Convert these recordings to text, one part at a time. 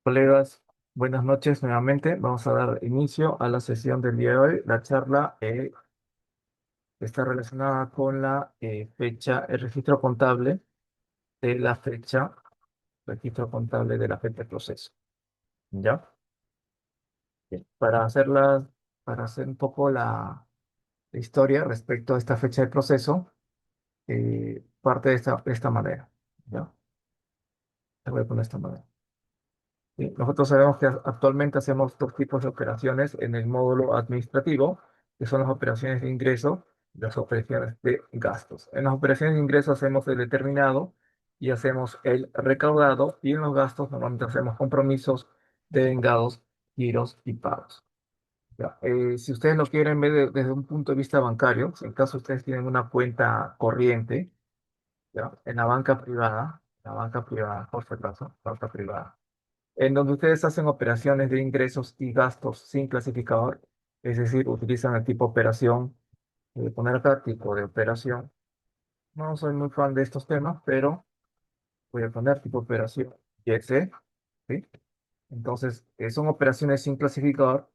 Colegas, buenas noches nuevamente. Vamos a dar inicio a la sesión del día de hoy. La charla está relacionada con la fecha, el de la fecha, registro contable de la fecha de proceso. ¿Ya? Bien. Para hacer un poco la historia respecto a esta fecha de proceso, parte de esta manera. ¿Ya? Te voy a poner de esta manera. Sí, nosotros sabemos que actualmente hacemos dos tipos de operaciones en el módulo administrativo, que son las operaciones de ingreso y las operaciones de gastos. En las operaciones de ingreso hacemos el determinado y hacemos el recaudado, y en los gastos normalmente hacemos compromisos, devengados, giros y pagos. Ya, si ustedes lo quieren ver desde un punto de vista bancario, si en caso ustedes tienen una cuenta corriente, ya, en la banca privada, por si acaso, banca privada en donde ustedes hacen operaciones de ingresos y gastos sin clasificador, es decir, utilizan el tipo operación, voy a poner acá tipo de operación. No soy muy fan de estos temas, pero voy a poner tipo operación YC, ¿sí? Entonces, son operaciones sin clasificador.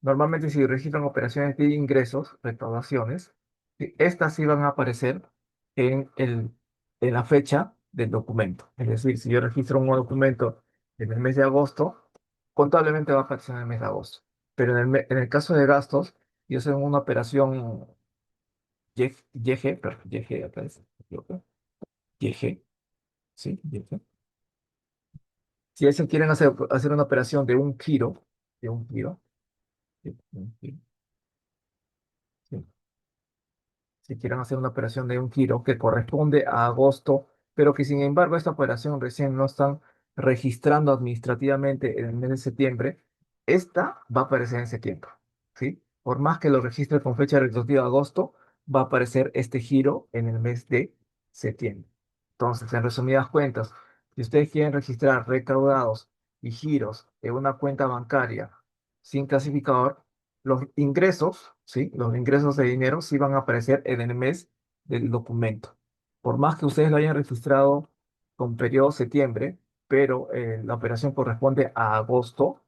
Normalmente, si registran operaciones de ingresos, recaudaciones, sí, estas sí van a aparecer en en la fecha del documento. Es decir, si yo registro un documento en el mes de agosto, contablemente va a aparecer en el mes de agosto. Pero en el caso de gastos, yo soy una operación YG, perdón, YG, acá es, YG, ¿sí? YG. Si ellos quieren hacer una operación de un giro, ¿sí? Un giro, ¿sí? Si quieren hacer una operación de un giro que corresponde a agosto, pero que sin embargo esta operación recién no están registrando administrativamente en el mes de septiembre, esta va a aparecer en septiembre, ¿sí? Por más que lo registre con fecha retroactiva de agosto, va a aparecer este giro en el mes de septiembre. Entonces, en resumidas cuentas, si ustedes quieren registrar recaudados y giros en una cuenta bancaria sin clasificador, los ingresos, ¿sí? Los ingresos de dinero sí van a aparecer en el mes del documento. Por más que ustedes lo hayan registrado con periodo septiembre, pero la operación corresponde a agosto,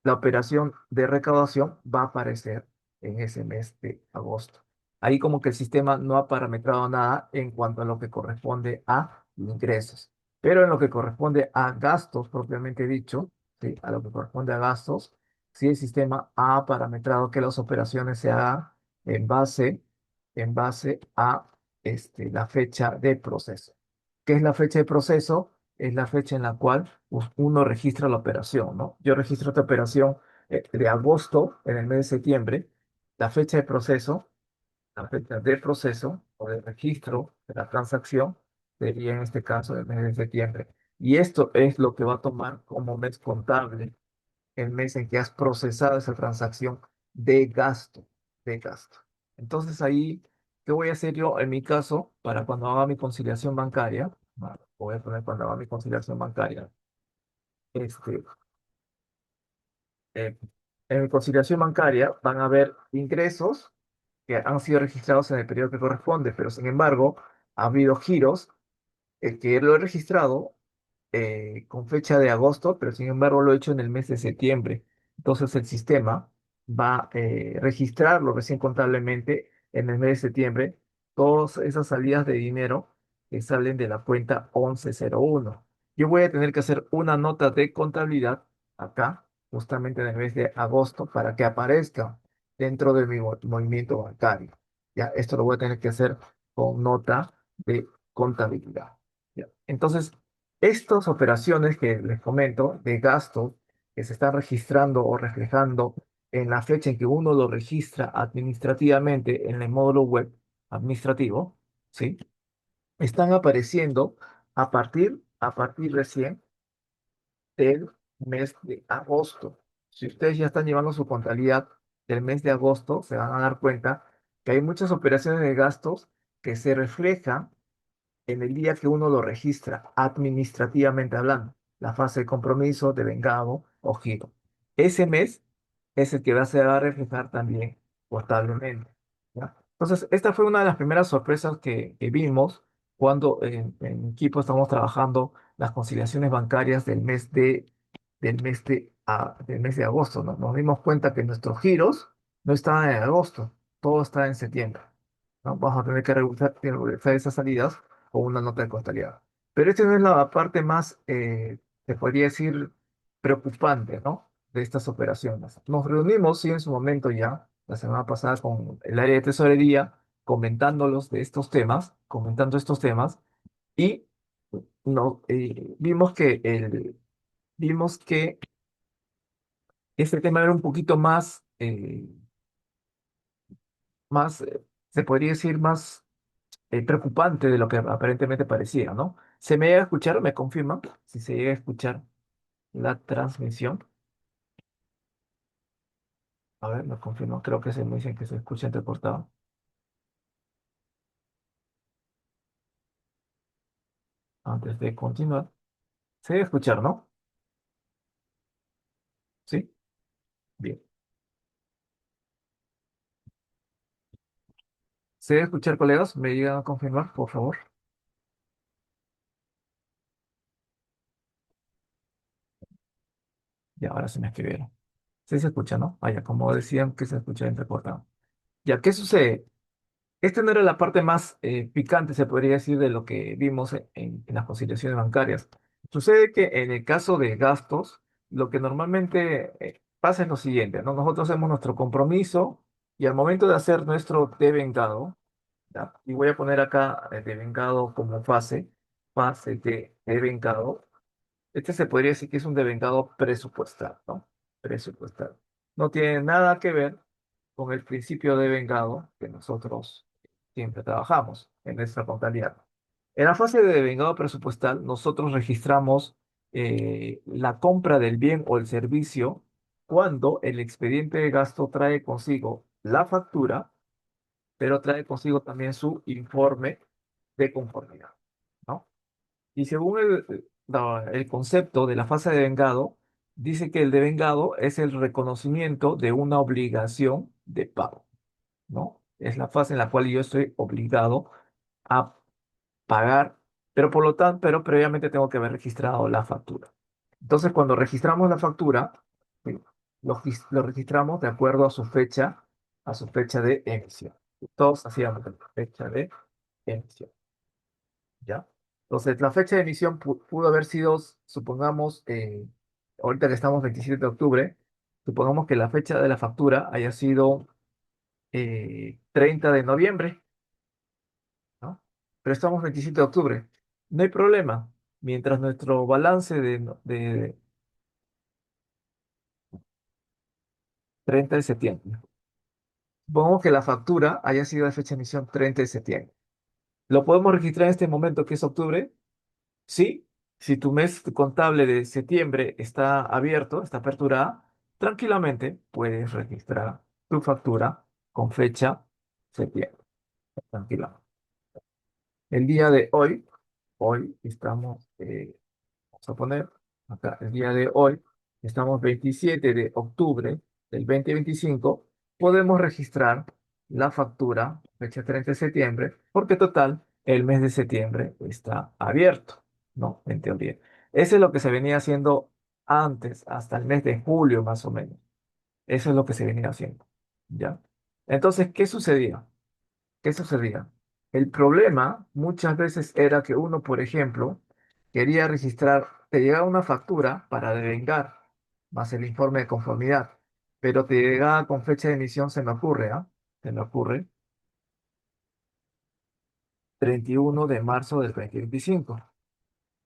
la operación de recaudación va a aparecer en ese mes de agosto. Ahí como que el sistema no ha parametrado nada en cuanto a lo que corresponde a ingresos, pero en lo que corresponde a gastos propiamente dicho, ¿sí? A lo que corresponde a gastos, sí el sistema ha parametrado que las operaciones se hagan en en base a la fecha de proceso. ¿Qué es la fecha de proceso? Es la fecha en la cual uno registra la operación, ¿no? Yo registro esta operación de agosto en el mes de septiembre. La fecha de proceso, la fecha de proceso o de registro de la transacción sería en este caso el mes de septiembre. Y esto es lo que va a tomar como mes contable el mes en que has procesado esa transacción de gasto, de gasto. Entonces ahí, ¿qué voy a hacer yo en mi caso para cuando haga mi conciliación bancaria? Bueno, voy a poner cuando haga mi conciliación bancaria. Este, eh, en mi conciliación bancaria van a haber ingresos que han sido registrados en el periodo que corresponde, pero sin embargo, ha habido giros que lo he registrado con fecha de agosto, pero sin embargo lo he hecho en el mes de septiembre. Entonces el sistema va a registrarlo recién contablemente en el mes de septiembre, todas esas salidas de dinero que salen de la cuenta 1101. Yo voy a tener que hacer una nota de contabilidad acá, justamente en el mes de agosto, para que aparezca dentro de mi movimiento bancario. Ya, esto lo voy a tener que hacer con nota de contabilidad. Ya. Entonces, estas operaciones que les comento de gasto que se están registrando o reflejando en la fecha en que uno lo registra administrativamente en el módulo web administrativo, ¿sí? Están apareciendo a partir recién del mes de agosto. Si ustedes ya están llevando su contabilidad del mes de agosto, se van a dar cuenta que hay muchas operaciones de gastos que se reflejan en el día que uno lo registra, administrativamente hablando, la fase de compromiso, de vengado o giro. Ese mes es el que se va a reflejar también contablemente, ¿ya? Entonces, esta fue una de las primeras sorpresas que vimos cuando en equipo estamos trabajando las conciliaciones bancarias del mes de del mes de agosto, ¿no? Nos dimos cuenta que nuestros giros no estaban en agosto, todo está en septiembre, ¿no? Vamos a tener que regularizar esas salidas con una nota de contabilidad. Pero esta no es la parte más, se podría decir, preocupante, ¿no? De estas operaciones. Nos reunimos, sí, en su momento ya, la semana pasada con el área de tesorería, comentando estos temas, y no, vimos que este tema era un poquito más, se podría decir, más preocupante de lo que aparentemente parecía, ¿no? ¿Se me llega a escuchar? ¿Me confirman? Si se llega a escuchar la transmisión. A ver, me confirman. Creo que se me dicen que se escucha entrecortado. Antes de continuar. Se debe escuchar, ¿no? Sí. Bien. ¿Se debe escuchar, colegas? ¿Me llegan a confirmar, por favor? Y ahora se me escribieron. Sí se escucha, ¿no? Vaya, como decían que se escucha entrecortado. Ya, ¿qué sucede? Esta no era la parte más picante, se podría decir, de lo que vimos en las conciliaciones bancarias. Sucede que en el caso de gastos, lo que normalmente pasa es lo siguiente, ¿no? Nosotros hacemos nuestro compromiso y al momento de hacer nuestro devengado, ¿ya? Y voy a poner acá devengado como fase de devengado. Este se podría decir que es un devengado presupuestal, ¿no? Presupuestal. No tiene nada que ver con el principio de vengado que nosotros siempre trabajamos en nuestra contabilidad. En la fase de vengado presupuestal, nosotros registramos la compra del bien o el servicio cuando el expediente de gasto trae consigo la factura, pero trae consigo también su informe de conformidad, ¿no? Y según el concepto de la fase de vengado, dice que el devengado es el reconocimiento de una obligación de pago, ¿no? Es la fase en la cual yo estoy obligado a pagar, pero por lo tanto, pero previamente tengo que haber registrado la factura. Entonces, cuando registramos la factura, sí, lo registramos de acuerdo a su fecha de emisión. Todos hacíamos la fecha de emisión, ¿ya? Entonces, la fecha de emisión pudo haber sido, supongamos, ahorita que estamos 27 de octubre, supongamos que la fecha de la factura haya sido 30 de noviembre, ¿no? Pero estamos 27 de octubre. No hay problema. Mientras nuestro balance de 30 de septiembre. Supongamos que la factura haya sido de fecha de emisión 30 de septiembre. ¿Lo podemos registrar en este momento que es octubre? Sí. Si tu mes contable de septiembre está abierto, está aperturada, tranquilamente puedes registrar tu factura con fecha septiembre. Tranquilamente. El día de hoy estamos vamos a poner acá, el día de hoy, estamos 27 de octubre del 2025, podemos registrar la factura, fecha 30 de septiembre, porque total, el mes de septiembre está abierto, ¿no? En teoría. Eso es lo que se venía haciendo antes, hasta el mes de julio más o menos. Eso es lo que se venía haciendo, ¿ya? Entonces, ¿qué sucedía? ¿Qué sucedía? El problema muchas veces era que uno, por ejemplo, quería registrar, te llegaba una factura para devengar, más el informe de conformidad, pero te llegaba con fecha de emisión, se me ocurre, ¿ah? Se me ocurre, 31 de marzo del 2025,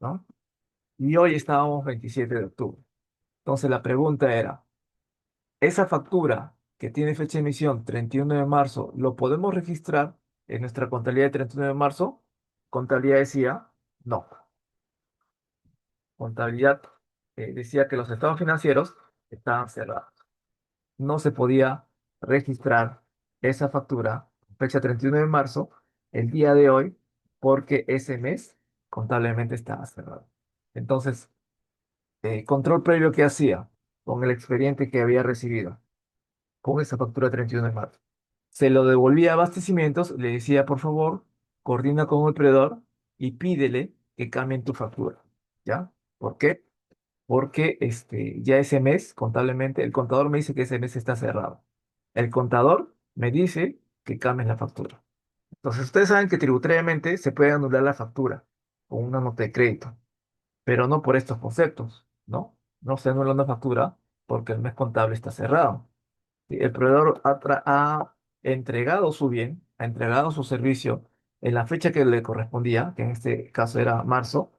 ¿no? Y hoy estábamos 27 de octubre. Entonces la pregunta era, ¿esa factura que tiene fecha de emisión 31 de marzo, lo podemos registrar en nuestra contabilidad de 31 de marzo? Contabilidad decía, no. Contabilidad decía que los estados financieros estaban cerrados. No se podía registrar esa factura, fecha 31 de marzo, el día de hoy, porque ese mes contablemente estaba cerrado. Entonces, control previo que hacía con el expediente que había recibido, con esa factura 31 de marzo. Se lo devolvía a abastecimientos, le decía, por favor, coordina con el proveedor y pídele que cambien tu factura. ¿Ya? ¿Por qué? porque ya ese mes, contablemente, el contador me dice que ese mes está cerrado. El contador me dice que cambie la factura. Entonces, ustedes saben que tributariamente se puede anular la factura con una nota de crédito, pero no por estos conceptos, ¿no? No se anula una factura porque el mes contable está cerrado. ¿Sí? El proveedor ha entregado su bien, ha entregado su servicio en la fecha que le correspondía, que en este caso era marzo,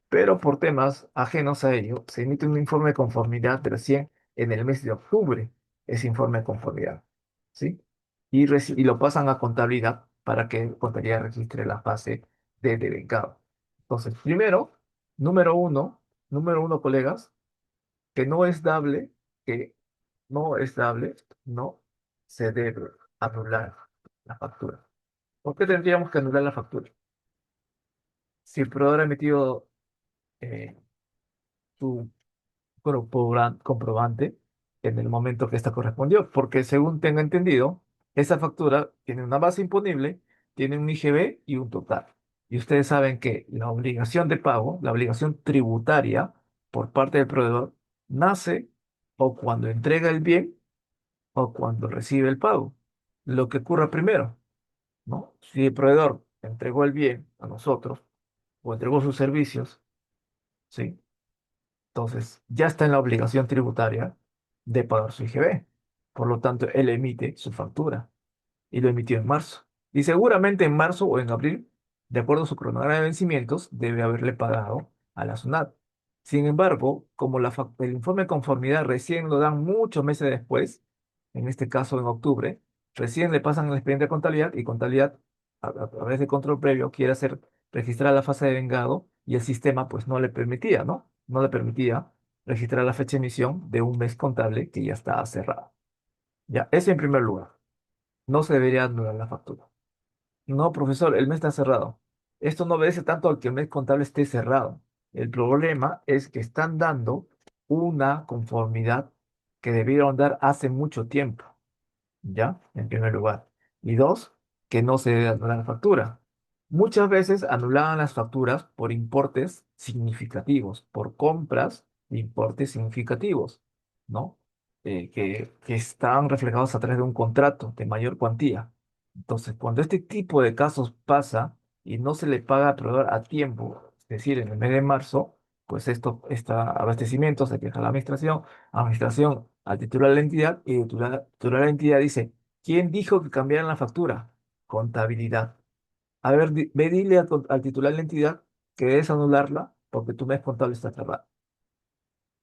pero por temas ajenos a ello, se emite un informe de conformidad recién en el mes de octubre, ese informe de conformidad, ¿sí? Y lo pasan a contabilidad para que contabilidad registre la fase de devengado. Entonces, número uno, colegas, que no es dable, que no es dable, no se debe anular la factura. ¿Por qué tendríamos que anular la factura? Si el proveedor ha emitido eh, su comprobante en el momento que esta correspondió, porque según tengo entendido, esa factura tiene una base imponible, tiene un IGB y un total. Y ustedes saben que la obligación de pago, la obligación tributaria por parte del proveedor, nace o cuando entrega el bien o cuando recibe el pago. Lo que ocurra primero, ¿no? Si el proveedor entregó el bien a nosotros o entregó sus servicios, ¿sí? Entonces ya está en la obligación tributaria de pagar su IGB. Por lo tanto, él emite su factura y lo emitió en marzo. Y seguramente en marzo o en abril, de acuerdo a su cronograma de vencimientos, debe haberle pagado a la SUNAT. Sin embargo, como el informe de conformidad recién lo dan muchos meses después, en este caso en octubre, recién le pasan el expediente de contabilidad y contabilidad, a través de control previo, quiere hacer registrar la fase de vengado y el sistema pues no le permitía, ¿no? No le permitía registrar la fecha de emisión de un mes contable que ya estaba cerrado. Ya, eso en primer lugar. No se debería anular la factura. No, profesor, el mes está cerrado. Esto no obedece tanto al que el mes contable esté cerrado. El problema es que están dando una conformidad que debieron dar hace mucho tiempo. ¿Ya? En primer lugar. Y dos, que no se debe anular la factura. Muchas veces anulaban las facturas por importes significativos, por compras de importes significativos, ¿no? Que estaban reflejados a través de un contrato de mayor cuantía. Entonces, cuando este tipo de casos pasa y no se le paga al proveedor a tiempo, es decir, en el mes de marzo, pues esto, está abastecimiento, se queja la administración al titular de la entidad y el titular de la entidad dice, ¿quién dijo que cambiaran la factura? Contabilidad. A ver, ve dile al titular de la entidad que debes anularla porque tu mes contable está cerrado.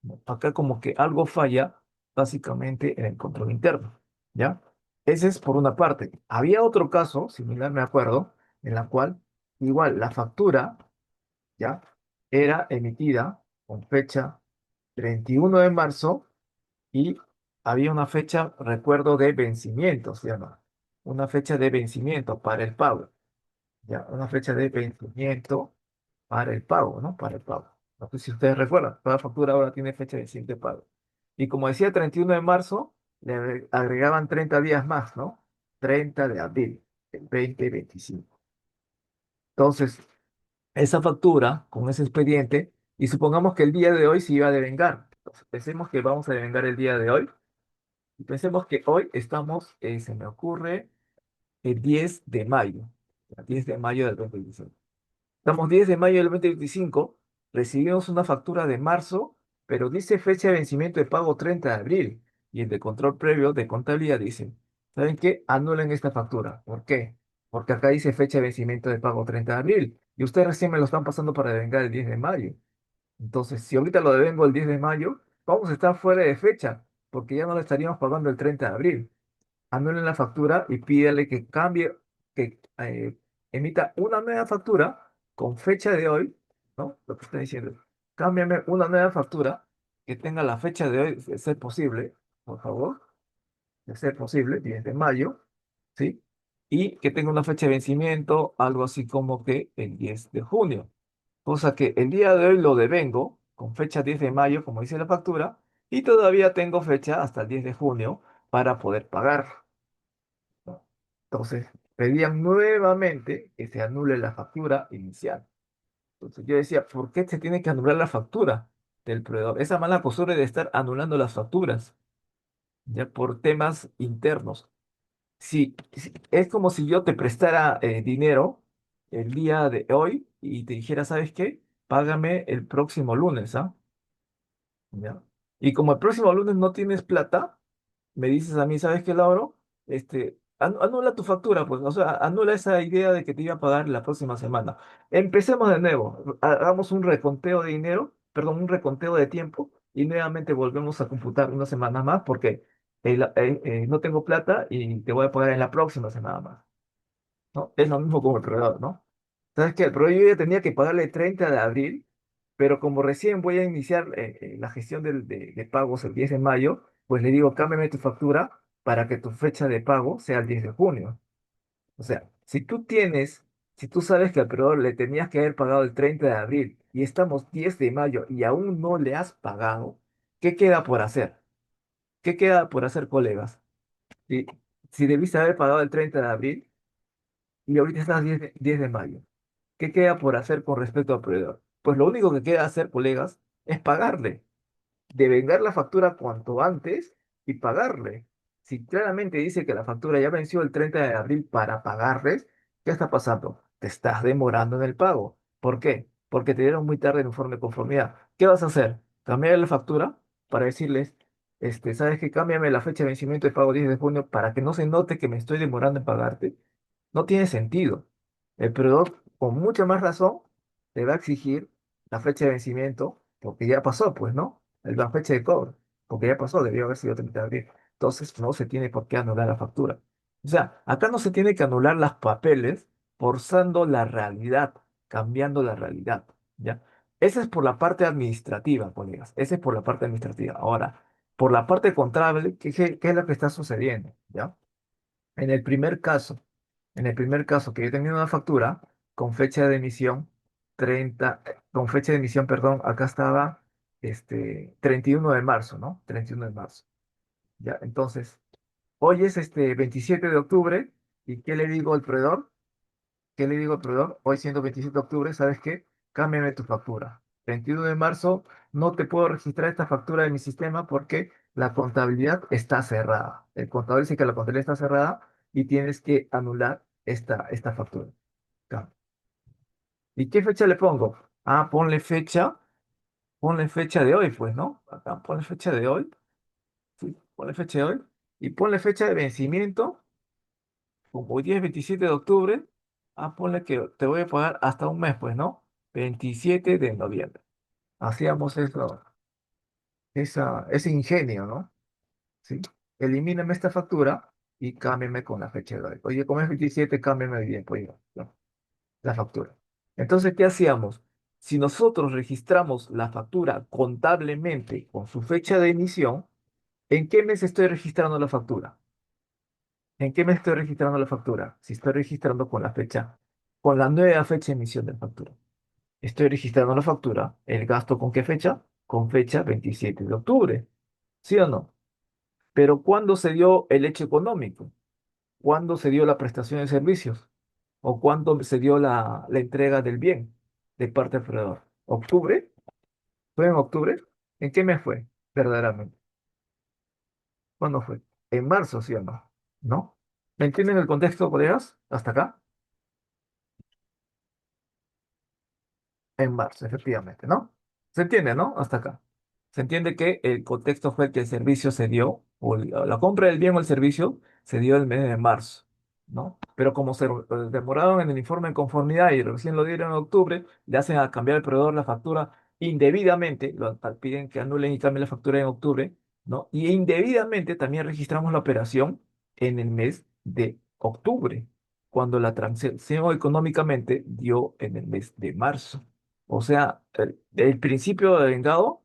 ¿No? Acá como que algo falla básicamente en el control interno, ¿ya? Ese es por una parte. Había otro caso, similar me acuerdo, en la cual igual la factura, ¿ya? Era emitida con fecha 31 de marzo y había una fecha, recuerdo, de vencimiento, se llama. Una fecha de vencimiento para el pago. Ya, una fecha de vencimiento para el pago, ¿no? Para el pago. No sé si ustedes recuerdan, toda factura ahora tiene fecha de vencimiento de pago. Y como decía, 31 de marzo, agregaban 30 días más, ¿no? 30 de abril del 2025. Entonces, esa factura con ese expediente, y supongamos que el día de hoy se iba a devengar. Entonces, pensemos que vamos a devengar el día de hoy. Y pensemos que hoy estamos, se me ocurre, el 10 de mayo. El 10 de mayo del 2025. Estamos 10 de mayo del 2025, recibimos una factura de marzo, pero dice fecha de vencimiento de pago 30 de abril. Y el de control previo de contabilidad dice, ¿saben qué? Anulen esta factura. ¿Por qué? Porque acá dice fecha de vencimiento de pago 30 de abril. Y ustedes recién me lo están pasando para devengar el 10 de mayo. Entonces, si ahorita lo devengo el 10 de mayo, vamos a estar fuera de fecha, porque ya no le estaríamos pagando el 30 de abril. Anulen la factura y pídale que cambie, que emita una nueva factura con fecha de hoy, ¿no? Lo que está diciendo. Cámbiame una nueva factura que tenga la fecha de hoy, de ser posible, por favor, de ser posible, 10 de mayo, ¿sí? Y que tenga una fecha de vencimiento, algo así como que el 10 de junio. Cosa que el día de hoy lo devengo con fecha 10 de mayo, como dice la factura, y todavía tengo fecha hasta el 10 de junio para poder pagar, ¿no? Entonces, pedían nuevamente que se anule la factura inicial. Entonces yo decía, ¿por qué se tiene que anular la factura? del proveedor. Esa mala costumbre de estar anulando las facturas, ya por temas internos. Es como si yo te prestara dinero el día de hoy y te dijera, ¿sabes qué? Págame el próximo lunes, ¿ah? ¿Ya? Y como el próximo lunes no tienes plata, me dices a mí, ¿sabes qué, Lauro? Anula tu factura, pues, o sea, anula esa idea de que te iba a pagar la próxima semana. Empecemos de nuevo, hagamos un reconteo de dinero, perdón, un reconteo de tiempo y nuevamente volvemos a computar una semana más porque no tengo plata y te voy a pagar en la próxima semana más, ¿no? Es lo mismo como el proveedor, ¿no? ¿Sabes qué? El proveedor yo ya tenía que pagarle el 30 de abril, pero como recién voy a iniciar la gestión de pagos el 10 de mayo, pues le digo, cámbiame tu factura para que tu fecha de pago sea el 10 de junio. O sea, si tú sabes que al proveedor le tenías que haber pagado el 30 de abril y estamos 10 de mayo y aún no le has pagado, ¿qué queda por hacer? ¿Qué queda por hacer, colegas? Si, si debiste haber pagado el 30 de abril y ahorita estás 10 de mayo. ¿Qué queda por hacer con respecto al proveedor? Pues lo único que queda hacer, colegas, es pagarle, devengar la factura cuanto antes y pagarle. Si claramente dice que la factura ya venció el 30 de abril para pagarles, ¿qué está pasando? Te estás demorando en el pago. ¿Por qué? Porque te dieron muy tarde el informe de conformidad. ¿Qué vas a hacer? Cambiar la factura para decirles, ¿sabes qué? Cámbiame la fecha de vencimiento de pago 10 de junio para que no se note que me estoy demorando en pagarte. No tiene sentido. El proveedor, con mucha más razón, te va a exigir la fecha de vencimiento, porque ya pasó, pues, ¿no? La fecha de cobro, porque ya pasó, debió haber sido 30 de abril. Entonces, no se tiene por qué anular la factura. O sea, acá no se tiene que anular los papeles forzando la realidad, cambiando la realidad, ¿ya? Esa es por la parte administrativa, colegas. Esa es por la parte administrativa. Ahora, por la parte contable, ¿qué es lo que está sucediendo? ¿Ya? En el primer caso, en el primer caso que yo tenía una factura con fecha de emisión 30, con fecha de emisión, perdón, acá estaba 31 de marzo, ¿no? 31 de marzo. Ya, entonces, hoy es 27 de octubre y ¿qué le digo al proveedor? ¿Qué le digo al proveedor? Hoy siendo 27 de octubre, ¿sabes qué? Cámbiame tu factura. 21 de marzo, no te puedo registrar esta factura en mi sistema porque la contabilidad está cerrada. El contador dice que la contabilidad está cerrada y tienes que anular esta factura. Acá. ¿Y qué fecha le pongo? Ah, ponle fecha de hoy, pues, ¿no? Acá, ponle fecha de hoy. Sí, ponle fecha de hoy. Y ponle fecha de vencimiento. Como hoy día es 27 de octubre, ponle que te voy a pagar hasta un mes, pues, ¿no? 27 de noviembre. Hacíamos ese ingenio, ¿no? ¿Sí? Elimíname esta factura y cámbiame con la fecha de hoy. Oye, como es 27, cámbiame bien, pues, ¿no? La factura. Entonces, ¿qué hacíamos? Si nosotros registramos la factura contablemente con su fecha de emisión, ¿en qué mes estoy registrando la factura? ¿En qué mes estoy registrando la factura? Si estoy registrando con la fecha, con la nueva fecha de emisión de factura. Estoy registrando la factura, el gasto con qué fecha? Con fecha 27 de octubre. ¿Sí o no? Pero ¿cuándo se dio el hecho económico? ¿Cuándo se dio la prestación de servicios? ¿O cuándo se dio la entrega del bien de parte del proveedor? ¿Octubre? ¿Fue en octubre? ¿En qué mes fue? Verdaderamente. ¿Cuándo fue? En marzo, ¿sí o no? ¿No? ¿Me entienden el contexto, colegas? ¿Hasta acá? En marzo, efectivamente, ¿no? ¿Se entiende, no? Hasta acá. Se entiende que el contexto fue que el servicio se dio, o la compra del bien o el servicio se dio el mes de marzo, ¿no? Pero como se demoraron en el informe de conformidad y recién lo dieron en octubre, le hacen a cambiar al proveedor la factura indebidamente, piden que anulen y cambien la factura en octubre, ¿no? Y indebidamente también registramos la operación en el mes de octubre, cuando la transacción económicamente dio en el mes de marzo. O sea, el principio de vengado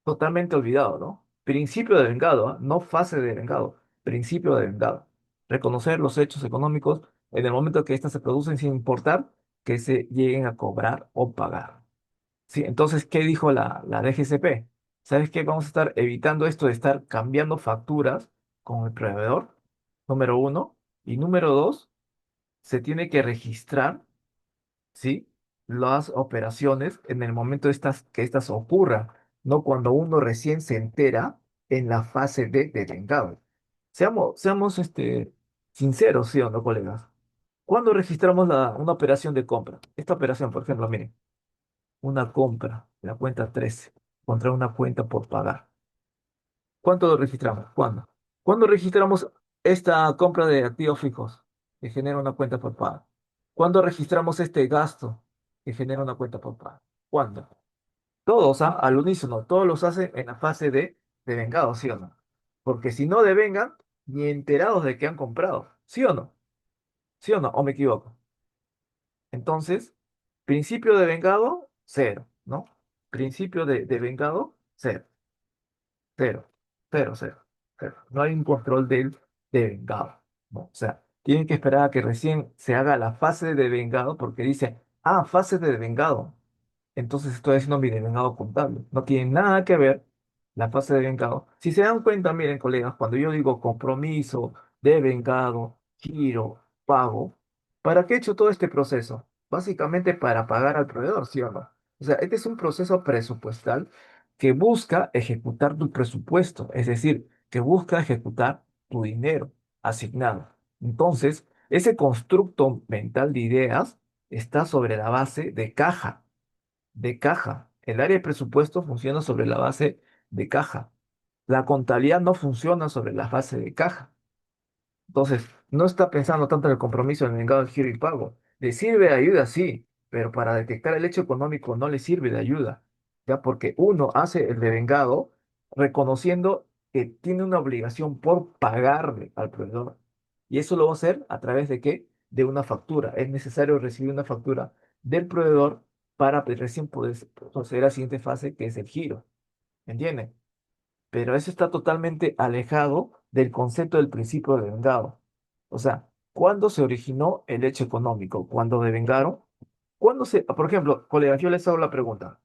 totalmente olvidado, ¿no? Principio de vengado, ¿ah? No fase de vengado, principio de vengado. Reconocer los hechos económicos en el momento que éstas se producen sin importar que se lleguen a cobrar o pagar. Sí, entonces, ¿qué dijo la DGCP? ¿Sabes qué? Vamos a estar evitando esto de estar cambiando facturas con el proveedor, número uno. Y número dos, se tiene que registrar, ¿sí? las operaciones en el momento que estas ocurran, no cuando uno recién se entera en la fase de vengado. Seamos sinceros, ¿sí o no, colegas? ¿Cuándo registramos una operación de compra? Esta operación, por ejemplo, miren, una compra, la cuenta 13 contra una cuenta por pagar. ¿Cuánto lo registramos? ¿Cuándo? ¿Cuándo registramos esta compra de activos fijos que genera una cuenta por pago? ¿Cuándo registramos este gasto que genera una cuenta por pago? ¿Cuándo? Todos, ¿ah? Al unísono, todos los hacen en la fase de vengado, ¿sí o no? Porque si no devengan, ni enterados de que han comprado, ¿sí o no? ¿Sí o no? ¿O me equivoco? Entonces, principio de vengado, cero, ¿no? Principio de vengado, cero. Cero, cero, cero, cero. No hay un control de vengado, ¿no? O sea, tienen que esperar a que recién se haga la fase de vengado porque dice, ah, fase de vengado. Entonces estoy haciendo mi devengado contable. No tiene nada que ver la fase de vengado. Si se dan cuenta, miren, colegas, cuando yo digo compromiso, devengado, giro, pago, ¿para qué he hecho todo este proceso? Básicamente para pagar al proveedor, ¿sí o no? O sea, este es un proceso presupuestal que busca ejecutar tu presupuesto, es decir, que busca ejecutar tu dinero asignado. Entonces, ese constructo mental de ideas está sobre la base de caja, de caja. El área de presupuesto funciona sobre la base de caja. La contabilidad no funciona sobre la base de caja. Entonces, no está pensando tanto en el compromiso, en el vengado, el giro y pago. Le sirve de ayuda, sí, pero para detectar el hecho económico no le sirve de ayuda, ¿ya? Porque uno hace el de vengado reconociendo que tiene una obligación por pagarle al proveedor. Y eso lo va a hacer a través de qué? De una factura. Es necesario recibir una factura del proveedor para recién poder proceder a la siguiente fase, que es el giro. ¿Entienden? Pero eso está totalmente alejado del concepto del principio de vengado. O sea, ¿cuándo se originó el hecho económico? ¿Cuándo devengaron? ¿Cuándo por ejemplo, colegas, yo les hago la pregunta.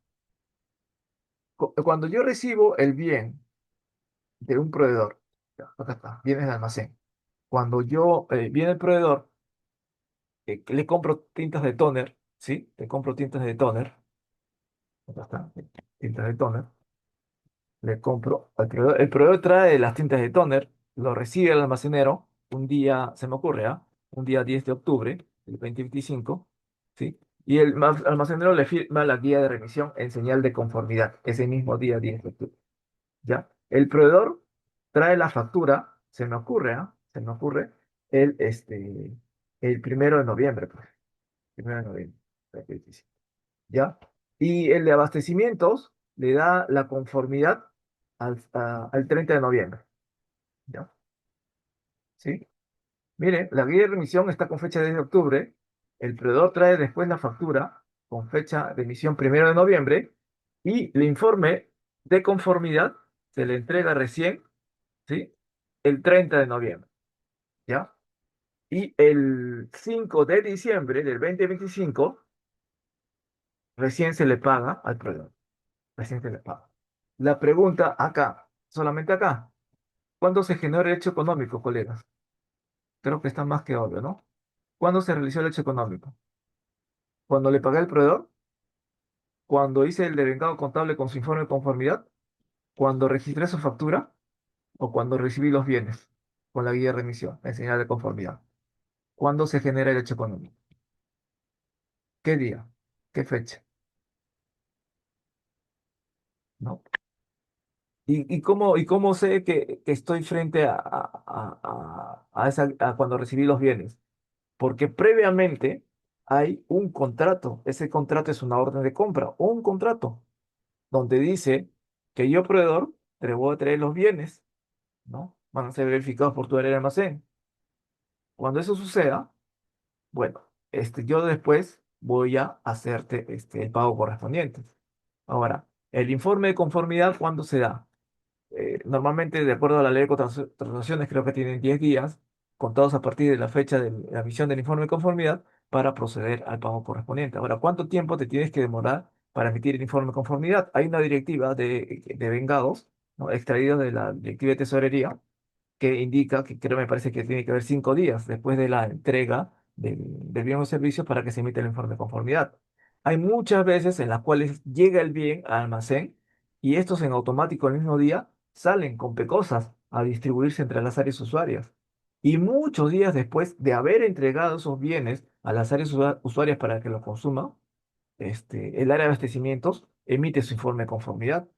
Cuando yo recibo el bien de un proveedor, ya, acá está, bienes de almacén. Cuando viene el proveedor, que le compro tintas de tóner, ¿sí? Le compro tintas de tóner, acá está, tintas de tóner. Le compro al proveedor. El proveedor trae las tintas de tóner, lo recibe el almacenero un día, se me ocurre, ¿ah? Un día 10 de octubre del 2025, ¿sí? Y el almacenero le firma la guía de remisión en señal de conformidad ese mismo día 10 de octubre, ¿ya? El proveedor trae la factura, se me ocurre, ¿ah? Se me ocurre, el 1 de noviembre, pues, 1 de noviembre, 2025, ¿ya? Y el de abastecimientos le da la conformidad al 30 de noviembre, ¿ya? ¿Sí? Mire, la guía de remisión está con fecha de 10 de octubre, el proveedor trae después la factura con fecha de emisión 1 de noviembre y el informe de conformidad se le entrega recién, ¿sí? El 30 de noviembre, ¿ya? Y el 5 de diciembre del 2025 recién se le paga al proveedor, recién se le paga. La pregunta acá, solamente acá. ¿Cuándo se generó el hecho económico, colegas? Creo que está más que obvio, ¿no? ¿Cuándo se realizó el hecho económico? ¿Cuando le pagué al proveedor? ¿Cuando hice el devengado contable con su informe de conformidad? ¿Cuando registré su factura? ¿O cuando recibí los bienes con la guía de remisión en señal de conformidad? ¿Cuándo se genera el hecho económico? ¿Qué día? ¿Qué fecha? ¿No? ¿Y cómo sé que estoy frente a cuando recibí los bienes? Porque previamente hay un contrato. Ese contrato es una orden de compra o un contrato donde dice que yo, proveedor, te voy a traer los bienes, ¿no? Van a ser verificados por tu área de almacén. Cuando eso suceda, bueno, yo después voy a hacerte el pago correspondiente. Ahora, el informe de conformidad, ¿cuándo se da? Normalmente, de acuerdo a la ley de transacciones, creo que tienen 10 días contados a partir de la fecha de la emisión del informe de conformidad para proceder al pago correspondiente. Ahora, ¿cuánto tiempo te tienes que demorar para emitir el informe de conformidad? Hay una directiva de vengados, ¿no? Extraídos de la directiva de tesorería que indica que creo me parece que tiene que haber 5 días después de la entrega del bien o servicio para que se emita el informe de conformidad. Hay muchas veces en las cuales llega el bien al almacén y estos en automático el mismo día salen con pecosas a distribuirse entre las áreas usuarias. Y muchos días después de haber entregado esos bienes a las áreas usuarias para que los consuman, el área de abastecimientos emite su informe de conformidad,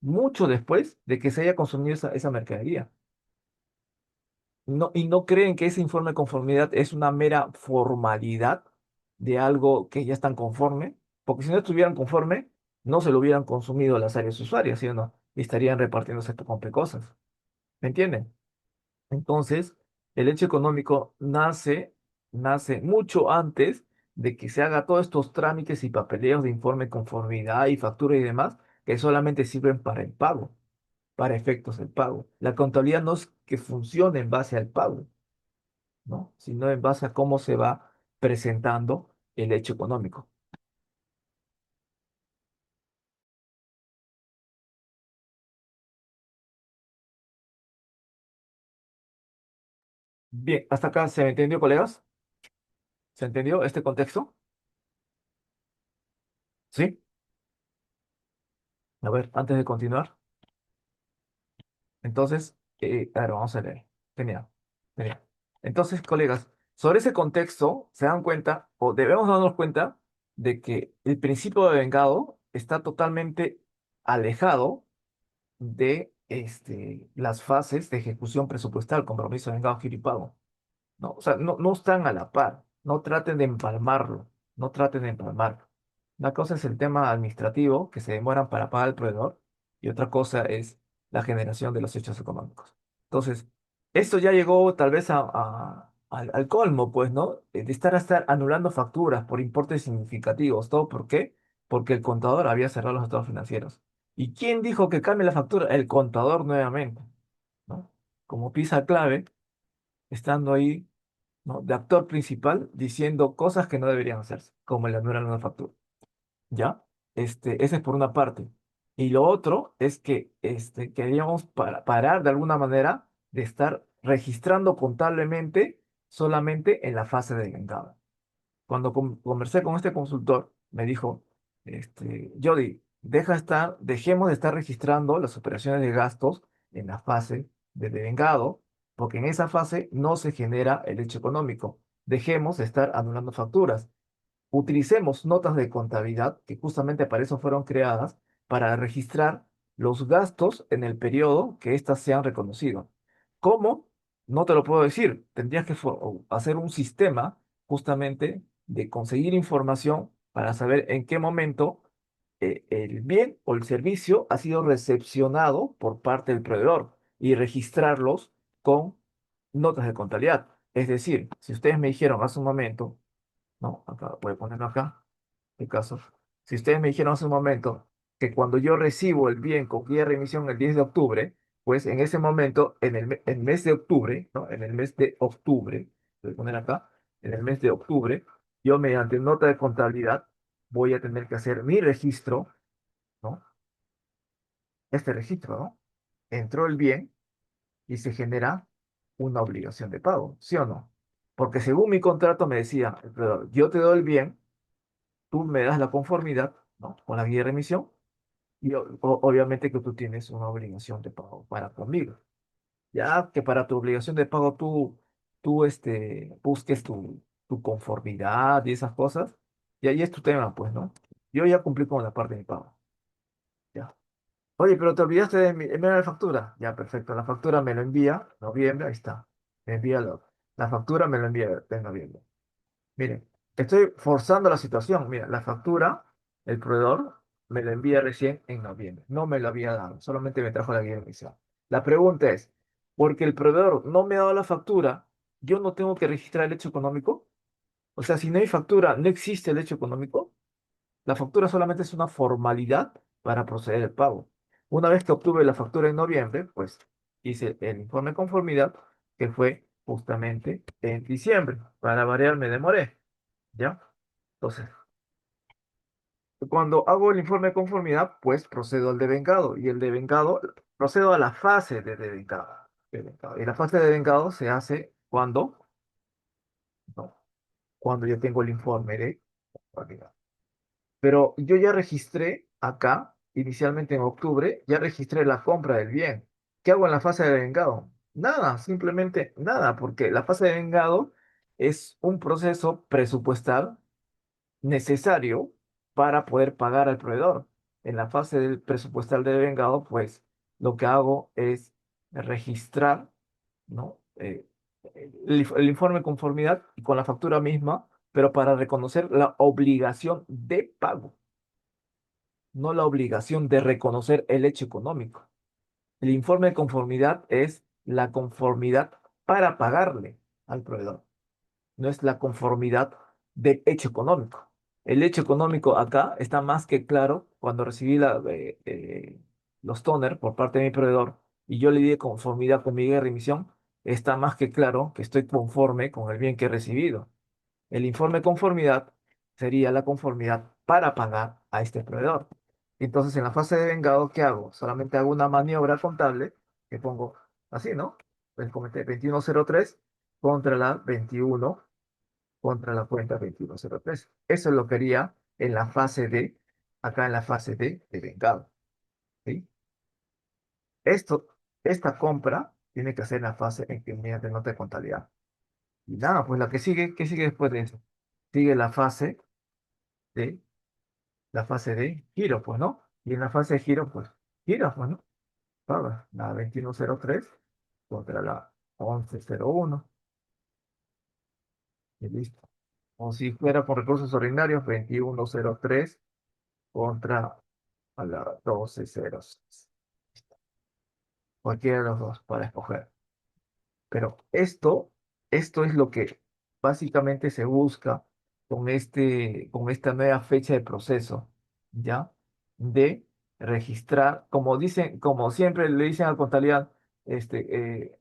mucho después de que se haya consumido esa mercadería. No, y no creen que ese informe de conformidad es una mera formalidad de algo que ya están conforme, porque si no estuvieran conforme, no se lo hubieran consumido las áreas usuarias, ¿sí o no? Y estarían repartiéndose esto con cosas. ¿Me entienden? Entonces, el hecho económico nace mucho antes de que se haga todos estos trámites y papeleos de informe de conformidad y factura y demás, que solamente sirven para el pago, para efectos del pago. La contabilidad no es que funcione en base al pago, ¿no? Sino en base a cómo se va presentando el hecho económico. Bien, hasta acá se entendió, colegas. ¿Se entendió este contexto? ¿Sí? A ver, antes de continuar, entonces, a ver, vamos a leer. Genial, genial. Entonces, colegas, sobre ese contexto, se dan cuenta, o debemos darnos cuenta, de que el principio de vengado está totalmente alejado de las fases de ejecución presupuestal, compromiso, vengado, giro y pago. ¿No? O sea, no están a la par, no traten de empalmarlo, no traten de empalmarlo. Una cosa es el tema administrativo, que se demoran para pagar al proveedor, y otra cosa es la generación de los hechos económicos. Entonces, esto ya llegó tal vez al colmo, pues, ¿no? De estar anulando facturas por importes significativos. ¿Todo por qué? Porque el contador había cerrado los estados financieros. ¿Y quién dijo que cambie la factura? El contador nuevamente, ¿no? Como pieza clave, estando ahí, ¿no? De actor principal diciendo cosas que no deberían hacerse, como el anular una factura, ¿ya? Ese es por una parte. Y lo otro es que queríamos parar de alguna manera de estar registrando contablemente solamente en la fase de vengado. Cuando conversé con este consultor, me dijo, Jody, dejemos de estar registrando las operaciones de gastos en la fase de devengado, porque en esa fase no se genera el hecho económico. Dejemos de estar anulando facturas. Utilicemos notas de contabilidad, que justamente para eso fueron creadas, para registrar los gastos en el periodo que éstas sean reconocidos. ¿Cómo? No te lo puedo decir. Tendrías que hacer un sistema justamente de conseguir información para saber en qué momento el bien o el servicio ha sido recepcionado por parte del proveedor y registrarlos con notas de contabilidad. Es decir, si ustedes me dijeron hace un momento, no, acá voy a ponerlo acá, en caso. Si ustedes me dijeron hace un momento que cuando yo recibo el bien con guía de remisión el 10 de octubre, pues en ese momento, el mes de octubre, ¿no? En el mes de octubre, voy a poner acá, en el mes de octubre, yo mediante nota de contabilidad voy a tener que hacer mi registro, ¿no? Este registro, ¿no? Entró el bien y se genera una obligación de pago, ¿sí o no? Porque según mi contrato me decía, el proveedor, yo te doy el bien, tú me das la conformidad, ¿no? Con la guía de remisión y obviamente que tú tienes una obligación de pago para conmigo. Ya que para tu obligación de pago tú busques tu conformidad y esas cosas, y ahí es tu tema, pues, ¿no? Yo ya cumplí con la parte de mi pago. Ya. Oye, pero te olvidaste de enviar la factura. Ya, perfecto. La factura me lo envía, noviembre, ahí está. Me envía la factura, me lo envía en noviembre. Miren, estoy forzando la situación. Mira, la factura, el proveedor me la envía recién en noviembre. No me lo había dado, solamente me trajo la guía inicial. La pregunta es, ¿porque el proveedor no me ha dado la factura, yo no tengo que registrar el hecho económico? O sea, si no hay factura, ¿no existe el hecho económico? La factura solamente es una formalidad para proceder al pago. Una vez que obtuve la factura en noviembre, pues hice el informe de conformidad, que fue justamente en diciembre. Para variar, me demoré. ¿Ya? Entonces, cuando hago el informe de conformidad, pues procedo al devengado. Y el devengado, procedo a la fase de devengado. Y la fase de devengado se hace cuando, no, cuando yo tengo el informe de conformidad. Pero yo ya registré acá, inicialmente en octubre, ya registré la compra del bien. ¿Qué hago en la fase de vengado? Nada, simplemente nada, porque la fase de vengado es un proceso presupuestal necesario para poder pagar al proveedor. En la fase del presupuestal de vengado, pues lo que hago es registrar, ¿no? El informe de conformidad y con la factura misma, pero para reconocer la obligación de pago, no la obligación de reconocer el hecho económico. El informe de conformidad es la conformidad para pagarle al proveedor, no es la conformidad del hecho económico. El hecho económico acá está más que claro cuando recibí los toner por parte de mi proveedor y yo le di de conformidad con mi guía de remisión, está más que claro que estoy conforme con el bien que he recibido. El informe de conformidad sería la conformidad para pagar a este proveedor. Entonces, en la fase de vengado, ¿qué hago? Solamente hago una maniobra contable que pongo así, ¿no? Les comenté 2103 contra la 21 contra la cuenta 2103. Eso es lo que haría en la fase de, acá en la fase de vengado, ¿sí? Esto, esta compra tiene que hacer en la fase en que mediante nota de contabilidad. Y nada, pues la que sigue, ¿qué sigue después de eso? Sigue de, la fase de giro, pues, ¿no? Y en la fase de giro, pues, gira, pues, ¿no? Paga la 2103 contra la 1101 y listo. O si fuera por recursos ordinarios, 2103 contra a la 1206. Cualquiera de los dos para escoger. Pero esto es lo que básicamente se busca con esta nueva fecha de proceso, ¿ya? De registrar, como dicen, como siempre le dicen a contabilidad,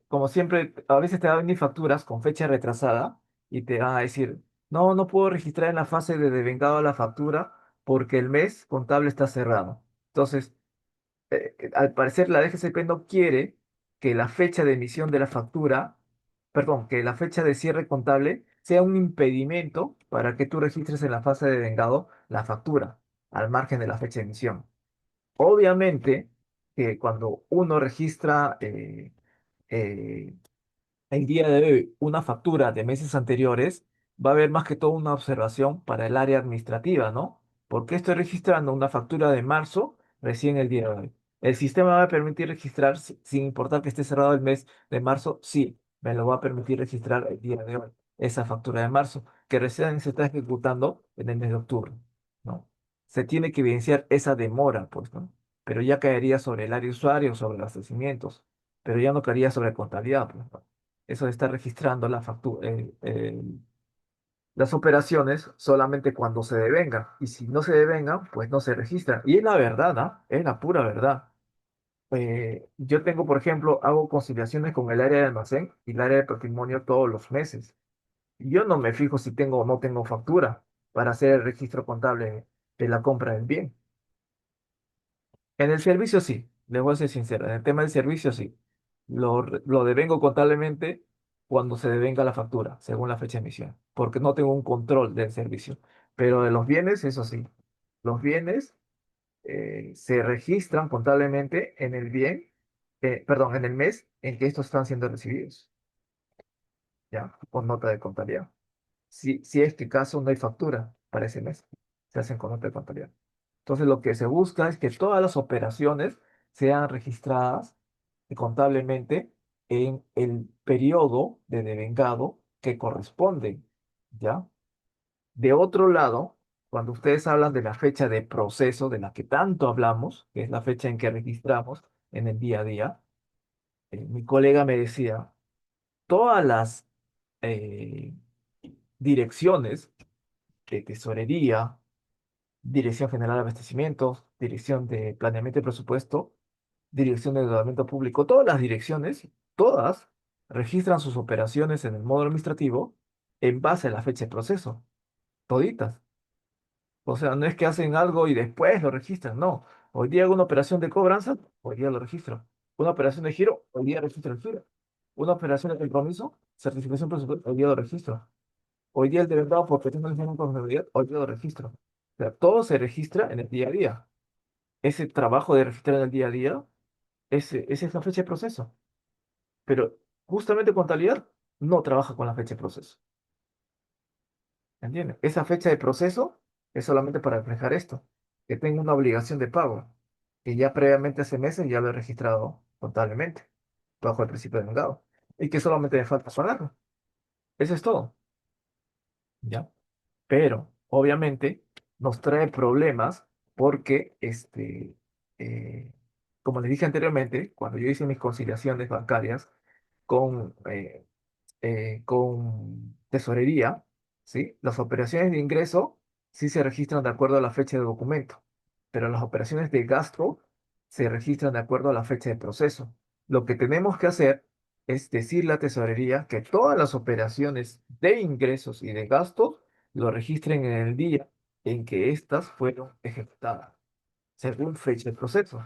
como siempre, a veces te van a venir facturas con fecha retrasada y te van a decir, no, no puedo registrar en la fase de devengado la factura porque el mes contable está cerrado. Entonces, al parecer la DGCP no quiere que la fecha de emisión de la factura, perdón, que la fecha de cierre contable sea un impedimento para que tú registres en la fase de vengado la factura, al margen de la fecha de emisión. Obviamente que cuando uno registra eh, el día de hoy una factura de meses anteriores, va a haber más que todo una observación para el área administrativa, ¿no? ¿Por qué estoy registrando una factura de marzo recién el día de hoy? ¿El sistema va a permitir registrar sin importar que esté cerrado el mes de marzo? Sí, me lo va a permitir registrar el día de hoy, esa factura de marzo, que recién se está ejecutando en el mes de octubre, ¿no? Se tiene que evidenciar esa demora, pues, ¿no? Pero ya caería sobre el área usuario, sobre los abastecimientos, pero ya no caería sobre contabilidad, pues, ¿no? Eso de estar registrando la factura, las operaciones solamente cuando se devengan. Y si no se devengan, pues no se registran. Y es la verdad, ¿ah? Es la pura verdad. Yo tengo, por ejemplo, hago conciliaciones con el área de almacén y el área de patrimonio todos los meses. Y yo no me fijo si tengo o no tengo factura para hacer el registro contable de la compra del bien. En el servicio sí, les voy a ser sincero, en el tema del servicio sí. Lo devengo contablemente cuando se devenga la factura, según la fecha de emisión, porque no tengo un control del servicio. Pero de los bienes, eso sí, los bienes se registran contablemente en el bien, perdón, en el mes en que estos están siendo recibidos, ya, con nota de contabilidad. Si es que caso no hay factura para ese mes, se hacen con nota de contabilidad. Entonces, lo que se busca es que todas las operaciones sean registradas contablemente en el periodo de devengado que corresponde, ¿ya? De otro lado, cuando ustedes hablan de la fecha de proceso de la que tanto hablamos, que es la fecha en que registramos en el día a día, mi colega me decía, todas las eh, direcciones de tesorería, Dirección General de Abastecimientos, Dirección de Planeamiento y Presupuesto, Dirección de Endeudamiento Público, todas las direcciones, todas registran sus operaciones en el módulo administrativo en base a la fecha de proceso, toditas. O sea, no es que hacen algo y después lo registran, no. Hoy día hago una operación de cobranza, hoy día lo registro. Una operación de giro, hoy día registro el giro. Una operación de compromiso, certificación presupuestaria, hoy día lo registro. Hoy día el delegado por petición de licencia con responsabilidad, hoy día lo registro. sea, todo se registra en el día a día. Ese trabajo de registrar en el día a día, esa es la fecha de proceso. Pero justamente contabilidad no trabaja con la fecha de proceso. ¿Entiendes? Esa fecha de proceso es solamente para reflejar esto, que tengo una obligación de pago, que ya previamente hace meses ya lo he registrado contablemente, bajo el principio de vengado, y que solamente me falta pagarlo. Eso es todo, ¿ya? Pero, obviamente, nos trae problemas porque, eh, como les dije anteriormente, cuando yo hice mis conciliaciones bancarias con tesorería, ¿sí? Las operaciones de ingreso sí se registran de acuerdo a la fecha de documento, pero las operaciones de gasto se registran de acuerdo a la fecha de proceso. Lo que tenemos que hacer es decirle a tesorería que todas las operaciones de ingresos y de gastos lo registren en el día en que éstas fueron ejecutadas, según fecha de proceso.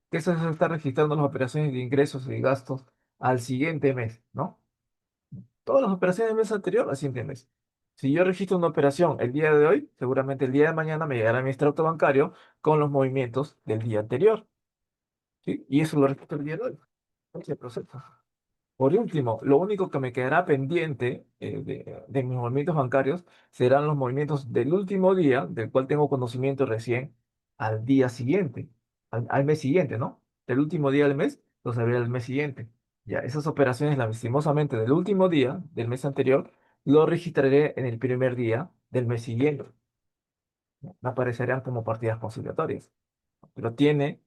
Que eso se está registrando las operaciones de ingresos y gastos al siguiente mes, ¿no? Todas las operaciones del mes anterior, así entiendes. Si yo registro una operación el día de hoy, seguramente el día de mañana me llegará mi extracto bancario con los movimientos del día anterior, ¿sí? Y eso lo registro el día de hoy. Ese proceso. Por último, lo único que me quedará pendiente de mis movimientos bancarios serán los movimientos del último día, del cual tengo conocimiento recién, al día siguiente, al mes siguiente, ¿no? Del último día del mes, lo sabré al mes siguiente. Ya, esas operaciones, lastimosamente, del último día del mes anterior, lo registraré en el primer día del mes siguiente, ¿no? Me aparecerán como partidas conciliatorias, pero tiene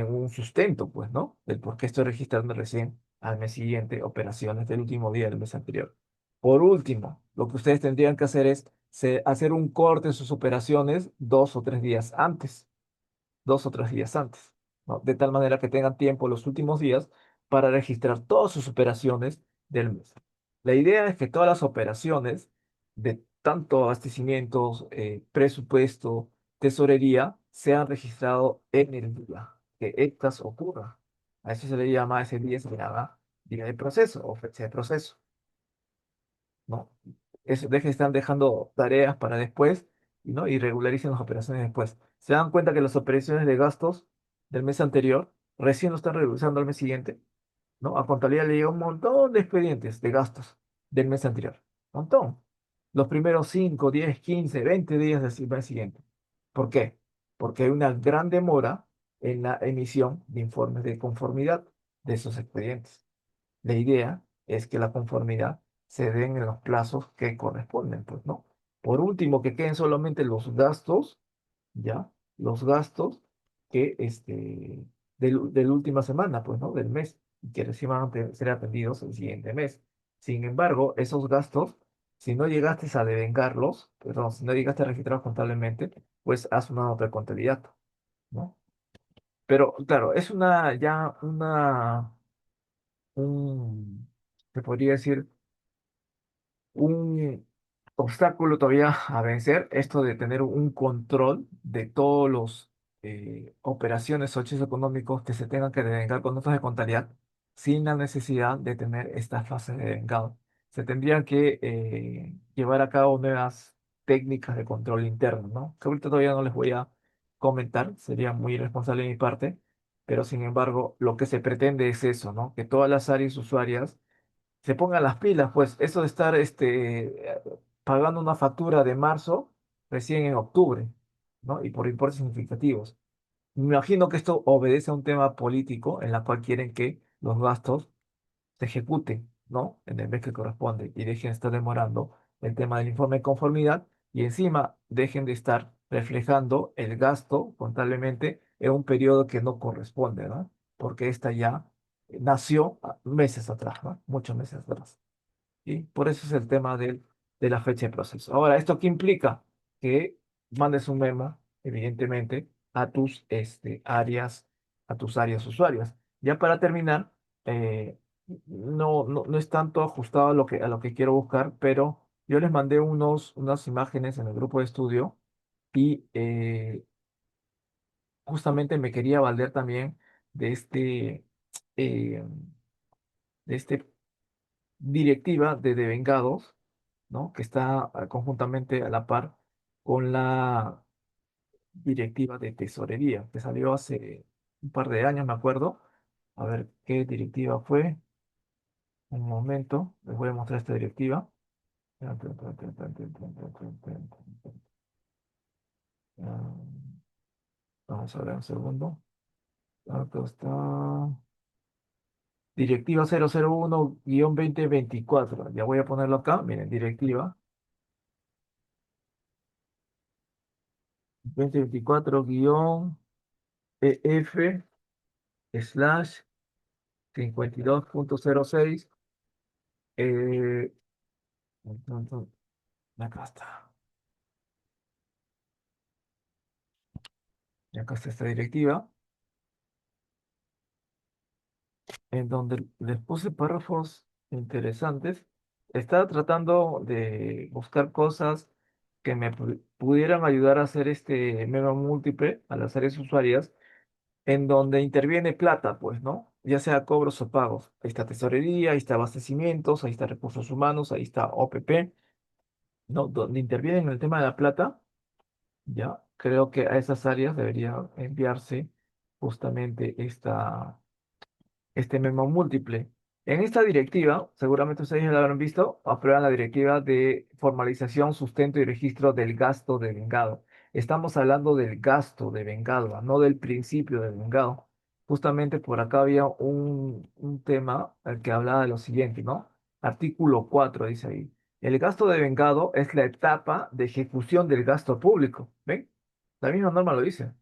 un sustento, pues, ¿no? Del por qué estoy registrando recién al mes siguiente operaciones del último día del mes anterior. Por último, lo que ustedes tendrían que hacer es hacer un corte en sus operaciones 2 o 3 días antes, 2 o 3 días antes, ¿no? De tal manera que tengan tiempo los últimos días para registrar todas sus operaciones del mes. La idea es que todas las operaciones de tanto abastecimientos, presupuesto, tesorería, sean registradas en el día que estas ocurran. A eso se le llama, ese día se le llama día de proceso o fecha de proceso, ¿no? Eso, están dejando tareas para después, ¿no? Y regularicen las operaciones después. Se dan cuenta que las operaciones de gastos del mes anterior recién lo están revisando al mes siguiente, ¿no? A contabilidad le llega un montón de expedientes de gastos del mes anterior. Montón. Los primeros 5, 10, 15, 20 días del mes siguiente. ¿Por qué? Porque hay una gran demora en la emisión de informes de conformidad de esos expedientes. La idea es que la conformidad se den en los plazos que corresponden, pues, ¿no? Por último, que queden solamente los gastos, ¿ya? Los gastos que, de la última semana, pues, ¿no? Del mes, y que recién van a ser atendidos el siguiente mes. Sin embargo, esos gastos, si no llegaste a devengarlos, perdón, si no llegaste a registrarlos contablemente, pues haz una nota de contabilidad, ¿no? Pero, claro, es se podría decir, un obstáculo todavía a vencer, esto de tener un control de todos los operaciones o hechos económicos que se tengan que devengar con notas de contabilidad sin la necesidad de tener esta fase de devengado. Se tendrían que llevar a cabo nuevas técnicas de control interno, ¿no? Que ahorita todavía no les voy a comentar, sería muy irresponsable de mi parte, pero sin embargo, lo que se pretende es eso, ¿no? Que todas las áreas usuarias se pongan las pilas, pues eso de estar pagando una factura de marzo recién en octubre, ¿no? Y por importes significativos. Me imagino que esto obedece a un tema político en la cual quieren que los gastos se ejecuten, ¿no? En el mes que corresponde y dejen de estar demorando el tema del informe de conformidad y encima dejen de estar reflejando el gasto contablemente en un periodo que no corresponde, ¿no? Porque esta ya nació meses atrás, ¿no? Muchos meses atrás. Y por eso es el tema de la fecha de proceso. Ahora, ¿esto qué implica? Que mandes un memo, evidentemente, a tus áreas usuarias. Ya para terminar, eh, no es tanto ajustado a lo que quiero buscar, pero yo les mandé unas imágenes en el grupo de estudio y justamente me quería valer también de eh, de este directiva de devengados, ¿no? Que está conjuntamente a la par con la directiva de tesorería, que salió hace un par de años, me acuerdo. A ver qué directiva fue. Un momento, les voy a mostrar esta directiva. Vamos a ver un segundo. Acá está. Directiva 001-2024. Ya voy a ponerlo acá. Miren, directiva 2024-EF slash 52.06. Eh, entonces, acá está. Y acá está esta directiva, en donde les puse párrafos interesantes. Estaba tratando de buscar cosas que me pudieran ayudar a hacer este memo múltiple a las áreas usuarias, en donde interviene plata, pues, ¿no? Ya sea cobros o pagos. Ahí está tesorería, ahí está abastecimientos, ahí está recursos humanos, ahí está OPP, ¿no? Donde interviene en el tema de la plata, ya. Creo que a esas áreas debería enviarse justamente este memo múltiple. En esta directiva, seguramente ustedes ya la habrán visto, aprueban la directiva de formalización, sustento y registro del gasto de vengado. Estamos hablando del gasto de vengado, no del principio de vengado. Justamente por acá había un tema que hablaba de lo siguiente, ¿no? Artículo 4 dice ahí. El gasto de vengado es la etapa de ejecución del gasto público. ¿Ven? La misma norma lo dice.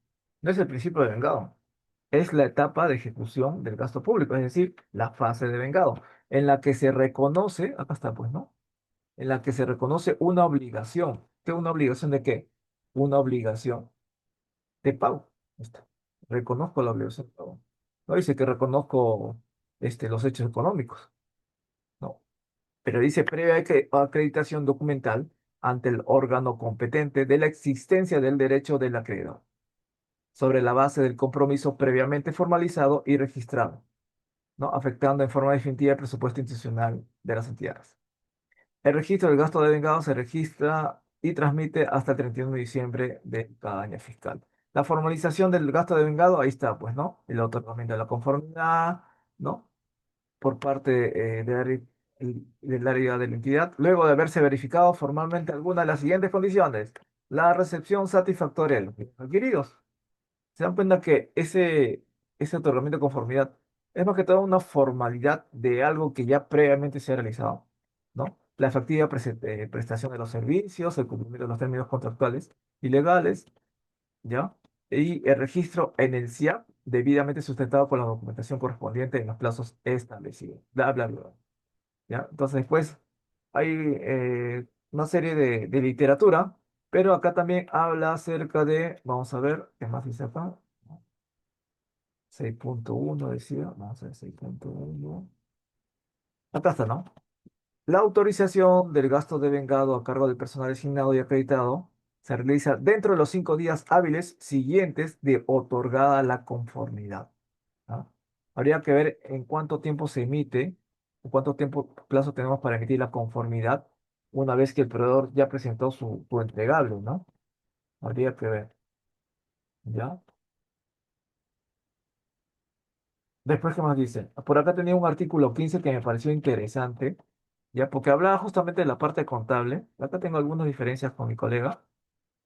No es el principio de vengado, es la etapa de ejecución del gasto público, es decir, la fase de vengado, en la que se reconoce, acá está pues, ¿no? En la que se reconoce una obligación. ¿Qué una obligación de qué? Una obligación de pago. Ahí está. Reconozco la obligación de pago. No dice que reconozco los hechos económicos, no. Pero dice previa acreditación documental ante el órgano competente de la existencia del derecho del acreedor, sobre la base del compromiso previamente formalizado y registrado, ¿no? Afectando en forma definitiva el presupuesto institucional de las entidades. El registro del gasto de vengado se registra y transmite hasta el 31 de diciembre de cada año fiscal. La formalización del gasto de vengado, ahí está, pues, ¿no? El otorgamiento de la conformidad, ¿no? Por parte del área de la entidad, luego de haberse verificado formalmente alguna de las siguientes condiciones. La recepción satisfactoria de los bienes adquiridos. Se dan cuenta que ese otorgamiento de conformidad es más que todo una formalidad de algo que ya previamente se ha realizado, ¿no? La efectiva prestación de los servicios, el cumplimiento de los términos contractuales y legales, ¿ya? Y el registro en el SIAP debidamente sustentado por la documentación correspondiente en los plazos establecidos, bla, bla, bla, ¿ya? Entonces, después hay una serie de literatura, pero acá también habla acerca de, vamos a ver, ¿qué más dice acá? 6.1 decía, vamos a ver, 6.1. Acá está, ¿no? La autorización del gasto de vengado a cargo del personal designado y acreditado se realiza dentro de los 5 días hábiles siguientes de otorgada la conformidad, ¿ah? Habría que ver en cuánto tiempo se emite, o cuánto tiempo plazo tenemos para emitir la conformidad una vez que el proveedor ya presentó su entregable, ¿no? Habría que ver, ¿ya? Después, ¿qué más dice? Por acá tenía un artículo 15 que me pareció interesante, ya, porque hablaba justamente de la parte contable. Acá tengo algunas diferencias con mi colega,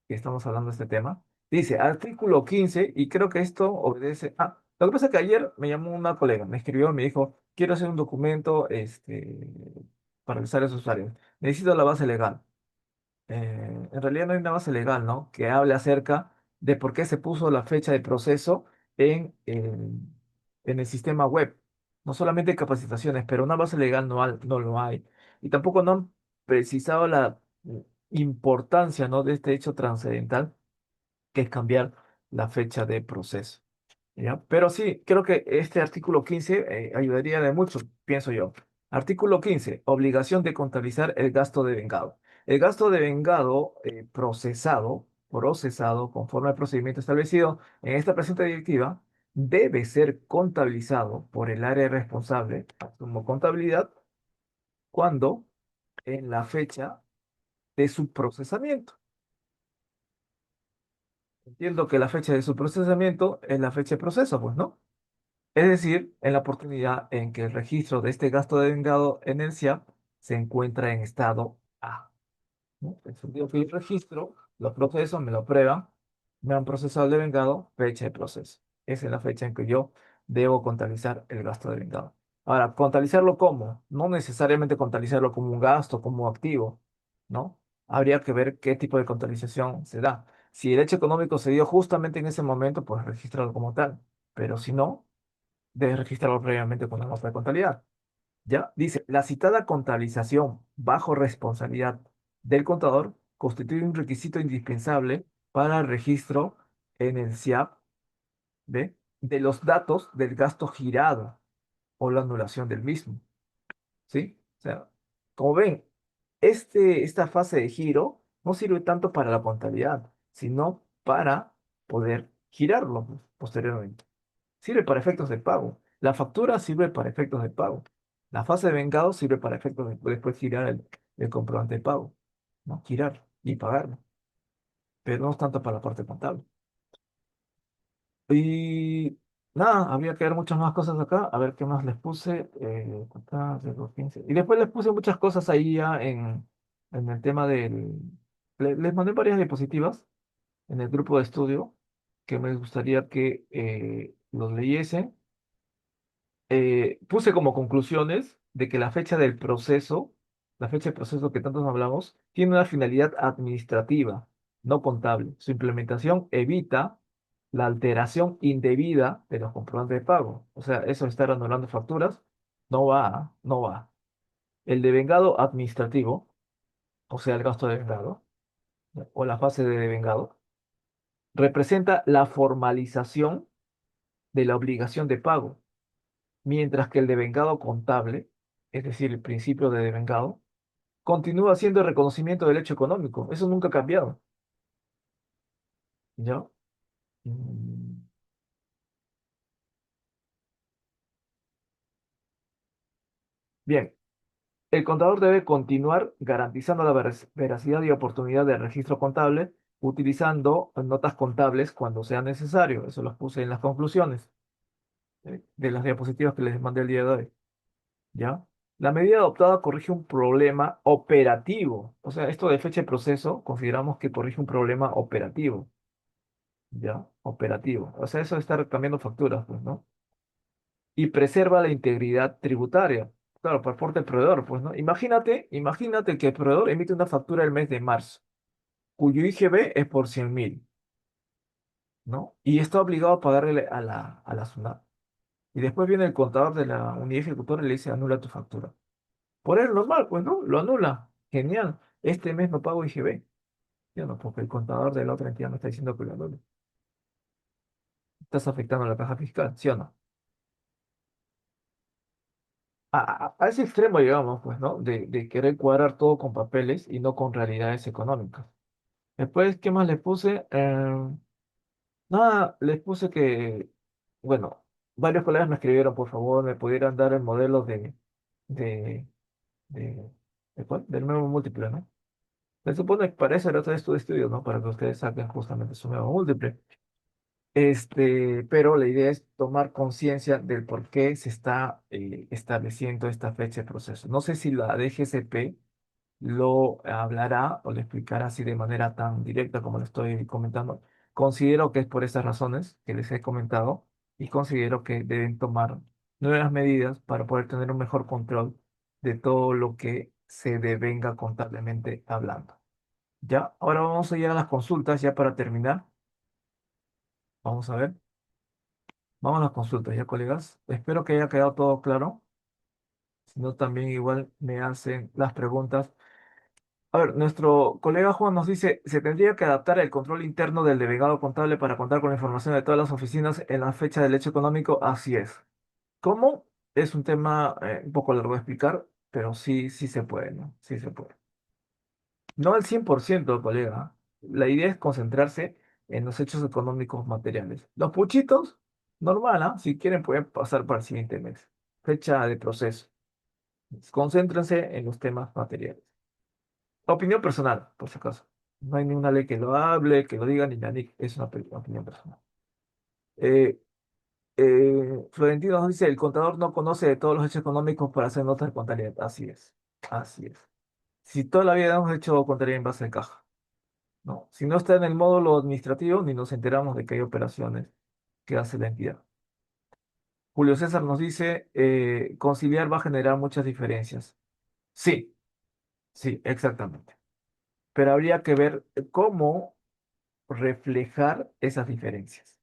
que estamos hablando de este tema. Dice, artículo 15 y creo que esto obedece. Ah, lo que pasa es que ayer me llamó una colega, me escribió, me dijo, quiero hacer un documento para realizar esos usuarios. Necesito la base legal. En realidad no hay una base legal, ¿no? Que hable acerca de por qué se puso la fecha de proceso en el sistema web. No solamente capacitaciones, pero una base legal no lo hay. Y tampoco no han precisado la importancia, ¿no? De este hecho trascendental, que es cambiar la fecha de proceso. ¿Ya? Pero sí, creo que este artículo 15 ayudaría de mucho, pienso yo. Artículo 15, obligación de contabilizar el gasto de vengado. El gasto de vengado procesado conforme al procedimiento establecido en esta presente directiva, debe ser contabilizado por el área responsable como contabilidad cuando en la fecha de su procesamiento. Entiendo que la fecha de su procesamiento es la fecha de proceso, pues, ¿no? Es decir, en la oportunidad en que el registro de este gasto de vengado en el SIAP se encuentra en estado A. ¿No? En el sentido que el registro, lo proceso, me lo aprueban, me han procesado el devengado, fecha de proceso. Esa es la fecha en que yo debo contabilizar el gasto de vengado. Ahora, ¿contabilizarlo cómo? No necesariamente contabilizarlo como un gasto, como un activo, ¿no? Habría que ver qué tipo de contabilización se da. Si el hecho económico se dio justamente en ese momento, pues regístralo como tal. Pero si no, debes registrarlo previamente con la nota de contabilidad. Ya dice, la citada contabilización bajo responsabilidad del contador constituye un requisito indispensable para el registro en el SIAP, ¿ve? De los datos del gasto girado o la anulación del mismo, ¿sí? O sea, como ven, esta fase de giro no sirve tanto para la contabilidad, sino para poder girarlo pues, posteriormente. Sirve para efectos de pago. La factura sirve para efectos de pago. La fase de vengado sirve para efectos de después girar el comprobante de pago, ¿no? Girar y pagarlo, pero no es tanto para la parte contable. Y nada, había que ver muchas más cosas acá. A ver qué más les puse. Acá, 0,15. Y después les puse muchas cosas ahí ya en el tema del... Les mandé varias diapositivas en el grupo de estudio que me gustaría que los leyesen. Puse como conclusiones de que la fecha del proceso, la fecha de proceso que tantos hablamos, tiene una finalidad administrativa, no contable. Su implementación evita la alteración indebida de los comprobantes de pago. O sea, eso de estar anulando facturas, no va, no va. El devengado administrativo, o sea, el gasto de devengado, o la fase de devengado, representa la formalización de la obligación de pago mientras que el devengado contable, es decir, el principio de devengado, continúa siendo el reconocimiento del hecho económico. Eso nunca ha cambiado. ¿Ya? Mm, Bien, el contador debe continuar garantizando la veracidad y oportunidad del registro contable utilizando notas contables cuando sea necesario. Eso los puse en las conclusiones de las diapositivas que les mandé el día de hoy. ¿Ya? La medida adoptada corrige un problema operativo. O sea, esto de fecha de proceso, consideramos que corrige un problema operativo. ¿Ya? Operativo. O sea, eso de estar cambiando facturas, pues, ¿no? Y preserva la integridad tributaria. Claro, por parte del proveedor, pues, ¿no? Imagínate que el proveedor emite una factura el mes de marzo, cuyo IGB es por 100.000, ¿no? Y está obligado a pagarle a la SUNAT. Y después viene el contador de la unidad ejecutora y le dice, anula tu factura. Por él normal, pues, ¿no? Lo anula. Genial. Este mes no pago IGB. Ya no, porque el contador de la otra entidad me está diciendo que lo anule. Estás afectando la caja fiscal, ¿sí o no? A ese extremo llegamos, pues, ¿no? De querer cuadrar todo con papeles y no con realidades económicas. Después, ¿qué más les puse? Nada, les puse que, bueno, varios colegas me escribieron, por favor, me pudieran dar el modelo de, de, ¿de cuál? Del nuevo múltiple, ¿no? Se supone que para eso era todo esto de estudio, ¿no? Para que ustedes saquen justamente su nuevo múltiple. Pero la idea es tomar conciencia del por qué se está estableciendo esta fecha de proceso. No sé si la DGCP lo hablará o le explicará así de manera tan directa como lo estoy comentando. Considero que es por estas razones que les he comentado y considero que deben tomar nuevas medidas para poder tener un mejor control de todo lo que se devenga contablemente hablando. Ya, ahora vamos a ir a las consultas ya para terminar. Vamos a ver. Vamos a las consultas ya, colegas. Espero que haya quedado todo claro. Si no, también igual me hacen las preguntas. A ver, nuestro colega Juan nos dice, ¿se tendría que adaptar el control interno del delegado contable para contar con la información de todas las oficinas en la fecha del hecho económico? Así es. ¿Cómo? Es un tema un poco largo de explicar, pero sí, sí se puede, ¿no? Sí se puede. No al 100%, colega. La idea es concentrarse en los hechos económicos materiales. Los puchitos, normal, ¿ah? Si quieren pueden pasar para el siguiente mes. Fecha de proceso. Concéntrense en los temas materiales. Opinión personal, por si acaso. No hay ninguna ley que lo hable, que lo diga, ni la NIC. Es una opinión personal. Eh, Florentino nos dice, el contador no conoce de todos los hechos económicos para hacer notas de contabilidad. Así es, así es. Si toda la vida hemos hecho contabilidad en base de caja, ¿no? Si no está en el módulo administrativo, ni nos enteramos de que hay operaciones que hace la entidad. Julio César nos dice, conciliar va a generar muchas diferencias. Sí, sí, exactamente. Pero habría que ver cómo reflejar esas diferencias,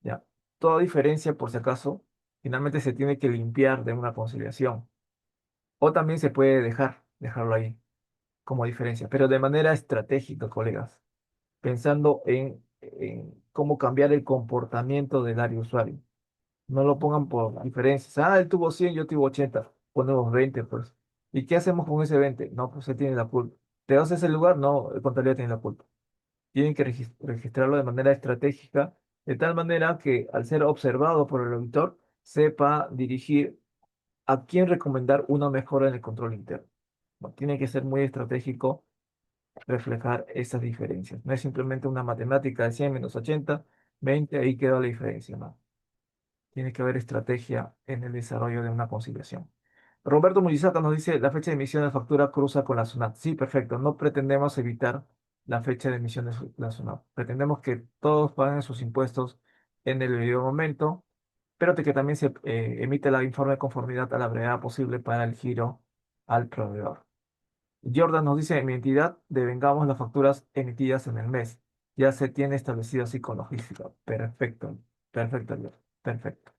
¿ya? Toda diferencia, por si acaso, finalmente se tiene que limpiar de una conciliación. O también se puede dejarlo ahí como diferencia, pero de manera estratégica, colegas, pensando en cómo cambiar el comportamiento del área usuario. No lo pongan por diferencias. Ah, él tuvo 100, yo tuve 80. Ponemos 20, pues. ¿Y qué hacemos con ese 20? No, pues él tiene la culpa. ¿Te das ese lugar? No, el contabilidad tiene la culpa. Tienen que registrarlo de manera estratégica, de tal manera que al ser observado por el auditor, sepa dirigir a quién recomendar una mejora en el control interno. No, tiene que ser muy estratégico reflejar esas diferencias. No es simplemente una matemática de 100 menos 80, 20, ahí queda la diferencia, ¿no? Tiene que haber estrategia en el desarrollo de una conciliación. Roberto Mujisaca nos dice, la fecha de emisión de factura cruza con la SUNAT. Sí, perfecto. No pretendemos evitar la fecha de emisión de la SUNAT. Pretendemos que todos paguen sus impuestos en el debido momento, pero de que también se emite la informe de conformidad a la brevedad posible para el giro al proveedor. Jordan nos dice, en mi entidad devengamos las facturas emitidas en el mes. Ya se tiene establecido así con logística. Perfecto, perfecto, Jordan. Perfecto.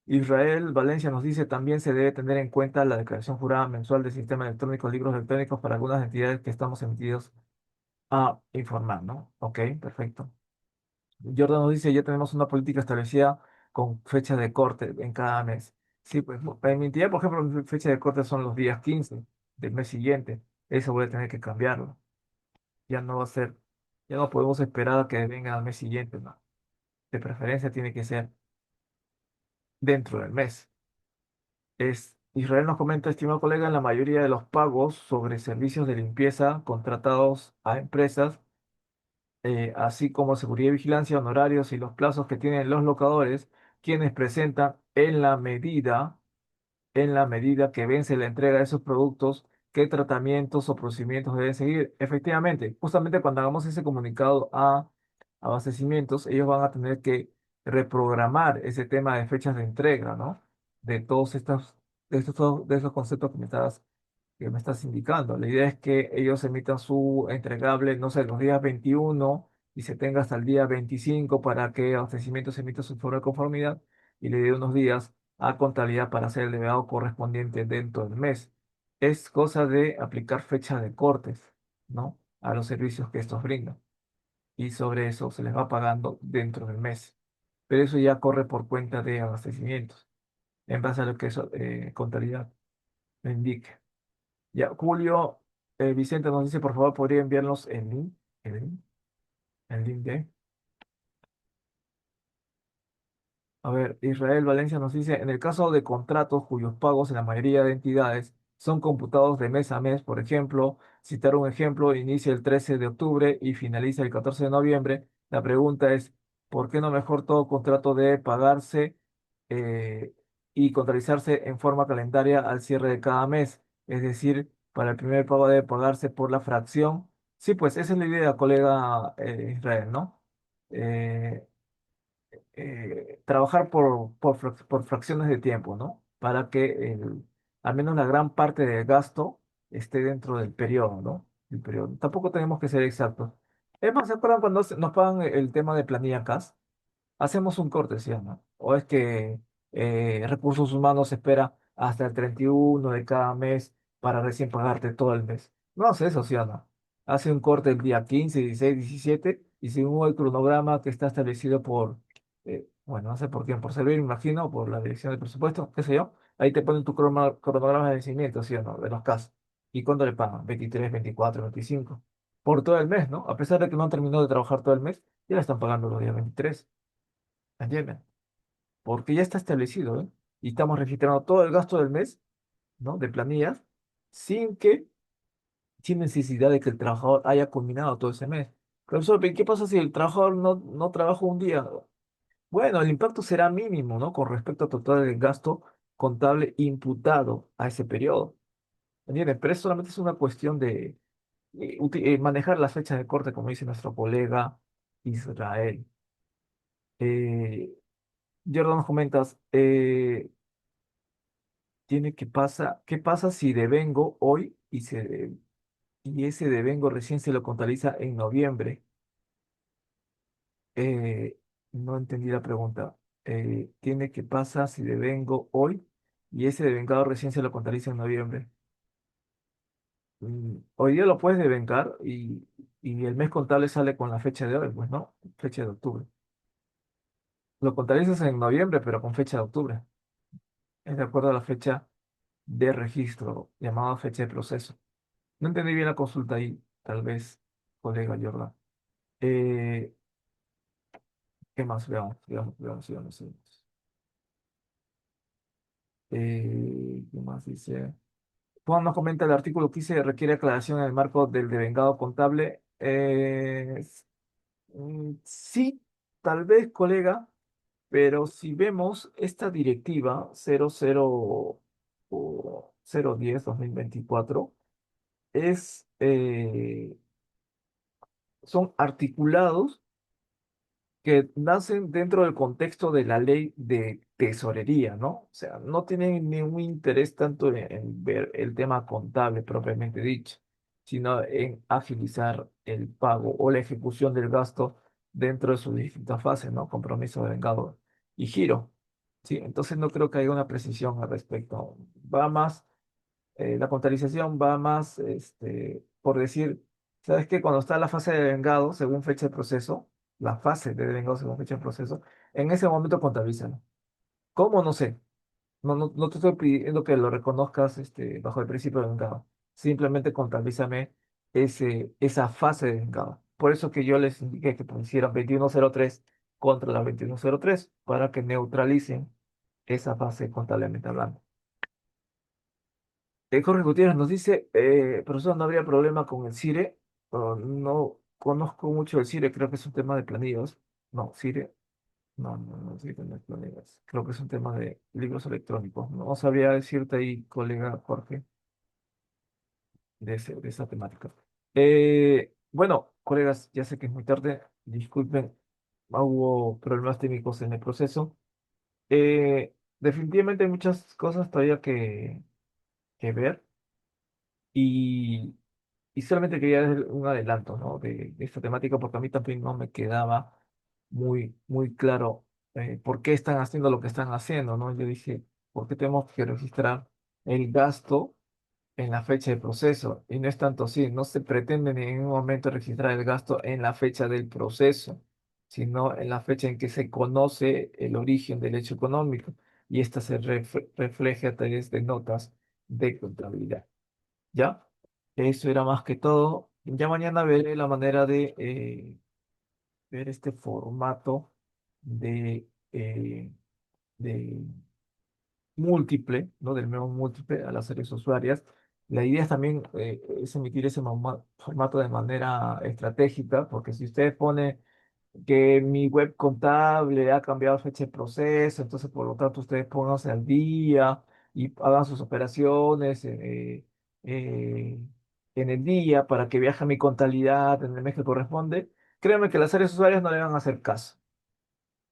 Israel Valencia nos dice, también se debe tener en cuenta la declaración jurada mensual del sistema electrónico, libros electrónicos para algunas entidades que estamos emitidos a informar, ¿no? Ok, perfecto. Jordan nos dice, ya tenemos una política establecida con fecha de corte en cada mes. Sí, pues en mi entidad, por ejemplo, mi fecha de corte son los días 15 del mes siguiente. Eso voy a tener que cambiarlo. Ya no va a ser, ya no podemos esperar a que venga al mes siguiente, ¿no? De preferencia tiene que ser dentro del mes. Israel nos comenta, estimado colega, en la mayoría de los pagos sobre servicios de limpieza contratados a empresas, así como seguridad y vigilancia, honorarios y los plazos que tienen los locadores, quienes presentan en la medida que vence la entrega de esos productos, qué tratamientos o procedimientos deben seguir. Efectivamente, justamente cuando hagamos ese comunicado a abastecimientos, ellos van a tener que reprogramar ese tema de fechas de entrega, ¿no? De todos de esos conceptos que me estás indicando. La idea es que ellos emitan su entregable, no sé, los días 21 y se tenga hasta el día 25 para que abastecimientos emita su informe de conformidad y le dé unos días a contabilidad para hacer el delegado correspondiente dentro del mes. Es cosa de aplicar fecha de cortes, ¿no? A los servicios que estos brindan. Y sobre eso se les va pagando dentro del mes. Pero eso ya corre por cuenta de abastecimientos, en base a lo que eso, contabilidad me indique. Ya, Julio Vicente nos dice, por favor, ¿podría enviarnos el link, el link de... A ver, Israel Valencia nos dice, en el caso de contratos cuyos pagos en la mayoría de entidades son computados de mes a mes, por ejemplo, citar un ejemplo, inicia el 13 de octubre y finaliza el 14 de noviembre, la pregunta es, ¿por qué no mejor todo contrato debe pagarse eh, y contabilizarse en forma calendaria al cierre de cada mes? Es decir, para el primer pago debe pagarse por la fracción. Sí, pues esa es la idea, colega Israel, ¿no? Eh, trabajar por fracciones de tiempo, ¿no? Para que al menos la gran parte del gasto esté dentro del periodo, ¿no? El periodo. Tampoco tenemos que ser exactos. Es más, ¿se acuerdan cuando nos pagan el tema de planilla CAS? Hacemos un corte, ¿sí o no? O es que Recursos Humanos espera hasta el 31 de cada mes para recién pagarte todo el mes. No hace eso, ¿sí o no? Hace un corte el día 15, 16, 17 y según el cronograma que está establecido bueno, no sé por quién, por servir, me imagino, por la dirección del presupuesto, qué sé yo. Ahí te ponen tu cronograma de vencimiento, ¿sí o no? De los casos. ¿Y cuándo le pagan? 23, 24, 25. Por todo el mes, ¿no? A pesar de que no han terminado de trabajar todo el mes, ya le están pagando los días 23. ¿Entienden? Porque ya está establecido, ¿eh? Y estamos registrando todo el gasto del mes, ¿no? De planillas, sin que sin necesidad de que el trabajador haya culminado todo ese mes. Profesor, ¿pero qué pasa si el trabajador no trabaja un día? Bueno, el impacto será mínimo, ¿no? Con respecto al total del gasto contable imputado a ese periodo. ¿Entienden? Pero eso solamente es una cuestión de manejar las fechas de corte, como dice nuestro colega Israel. Eh, Jordan, nos comentas, ¿qué pasa si devengo hoy y ese devengo recién se lo contabiliza en noviembre? Eh, no entendí la pregunta. ¿Qué pasa si devengo hoy y ese devengado recién se lo contabiliza en noviembre? Hoy día lo puedes devengar y el mes contable sale con la fecha de hoy, pues no, fecha de octubre. Lo contabilizas en noviembre, pero con fecha de octubre. Es de acuerdo a la fecha de registro, llamada fecha de proceso. No entendí bien la consulta ahí, tal vez, colega Jordan. Eh, ¿Qué más? Veamos. ¿Qué más dice? Juan nos comenta el artículo 15 requiere aclaración en el marco del devengado contable. Sí, tal vez, colega, pero si vemos esta directiva 010/2024 es, son articulados que nacen dentro del contexto de la ley de tesorería, ¿no? O sea, no tienen ningún interés tanto en ver el tema contable propiamente dicho, sino en agilizar el pago o la ejecución del gasto dentro de sus distintas fases, ¿no? Compromiso de vengado y giro. Sí, entonces no creo que haya una precisión al respecto. Va más la contabilización va más, por decir, ¿sabes qué? Cuando está la fase de vengado, según fecha de proceso, la fase de vengado según fecha de proceso, en ese momento contabilízalo. ¿Cómo? No sé. No te estoy pidiendo que lo reconozcas, bajo el principio de vengado. Simplemente contabilízame esa fase de vengado. Por eso que yo les indiqué que pusieran 2103 contra la 2103 para que neutralicen esa fase contablemente hablando. Jorge Gutiérrez nos dice, profesor, no habría problema con el CIRE. No conozco mucho el CIRE, creo que es un tema de planillas. No, CIRE, no, CIRE no es planillas. Creo que es un tema de libros electrónicos. No sabría decirte ahí, colega Jorge, de esa temática. Bueno, colegas, ya sé que es muy tarde, disculpen, hubo problemas técnicos en el proceso. Definitivamente hay muchas cosas todavía que ver. Y Y solamente quería dar un adelanto, ¿no? De esta temática, porque a mí también no me quedaba muy claro por qué están haciendo lo que están haciendo, ¿no? Yo dije, ¿por qué tenemos que registrar el gasto en la fecha de proceso? Y no es tanto así, no se pretende en ningún momento registrar el gasto en la fecha del proceso, sino en la fecha en que se conoce el origen del hecho económico y esta se refleja a través de notas de contabilidad. ¿Ya? Eso era más que todo. Ya mañana veré la manera de ver este formato de, eh, de múltiple, ¿no? Del nuevo múltiple a las series usuarias. La idea es también es emitir ese formato de manera estratégica, porque si usted pone que mi web contable ha cambiado fecha de proceso, entonces por lo tanto ustedes pónganse al día y hagan sus operaciones eh, en el día para que viaje mi contabilidad en el mes que corresponde. Créanme que las áreas usuarias no le van a hacer caso.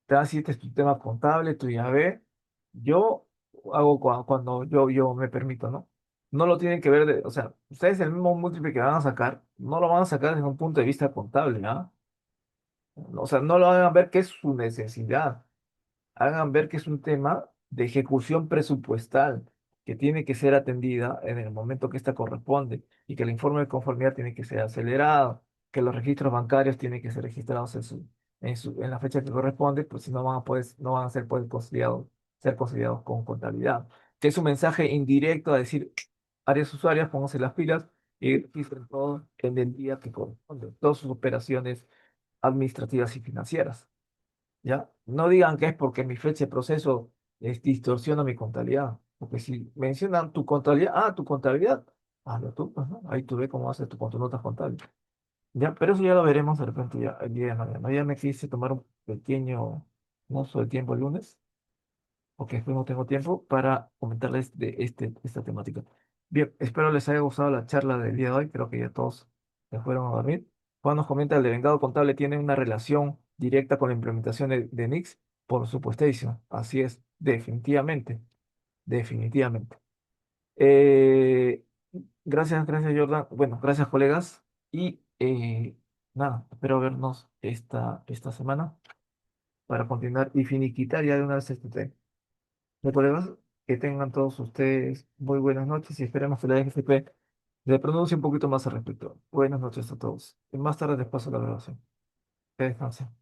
Te van a decir, este es tu tema contable, tu llave. Yo hago cuando yo me permito, ¿no? No lo tienen que ver o sea, ustedes el mismo múltiple que van a sacar, no lo van a sacar desde un punto de vista contable, ¿ah? O sea, no lo hagan ver que es su necesidad, hagan ver que es un tema de ejecución presupuestal que tiene que ser atendida en el momento que ésta corresponde y que el informe de conformidad tiene que ser acelerado, que los registros bancarios tienen que ser registrados en la fecha que corresponde, pues si no van a poder, no van a ser considerados con contabilidad. Que es un mensaje indirecto a decir, áreas usuarias, pónganse las pilas y registren todo en el día que corresponde, todas sus operaciones administrativas y financieras. ¿Ya? No digan que es porque mi fecha de proceso distorsiona mi contabilidad. Porque si mencionan tu contabilidad, tu contabilidad. hazlo tú, pues, ¿no? Ahí tú ves cómo haces tú con tus notas contables. Ya, pero eso ya lo veremos de repente ya el día de mañana. Ya me quise tomar un pequeño uso de tiempo el lunes, porque después no tengo tiempo para comentarles de esta temática. Bien, espero les haya gustado la charla del día de hoy. Creo que ya todos se fueron a dormir. Juan nos comenta, ¿el devengado contable tiene una relación directa con la implementación de Nix? Por supuestísimo. Así es, definitivamente, definitivamente. Eh, gracias Jordan. Bueno, gracias colegas. Y nada, espero vernos esta semana para continuar y finiquitar ya de una vez este tema. ¿De colegas? Que tengan todos ustedes muy buenas noches y esperemos que la DGCP le pronuncie un poquito más al respecto. Buenas noches a todos. Y más tarde les paso la grabación. Que descansen.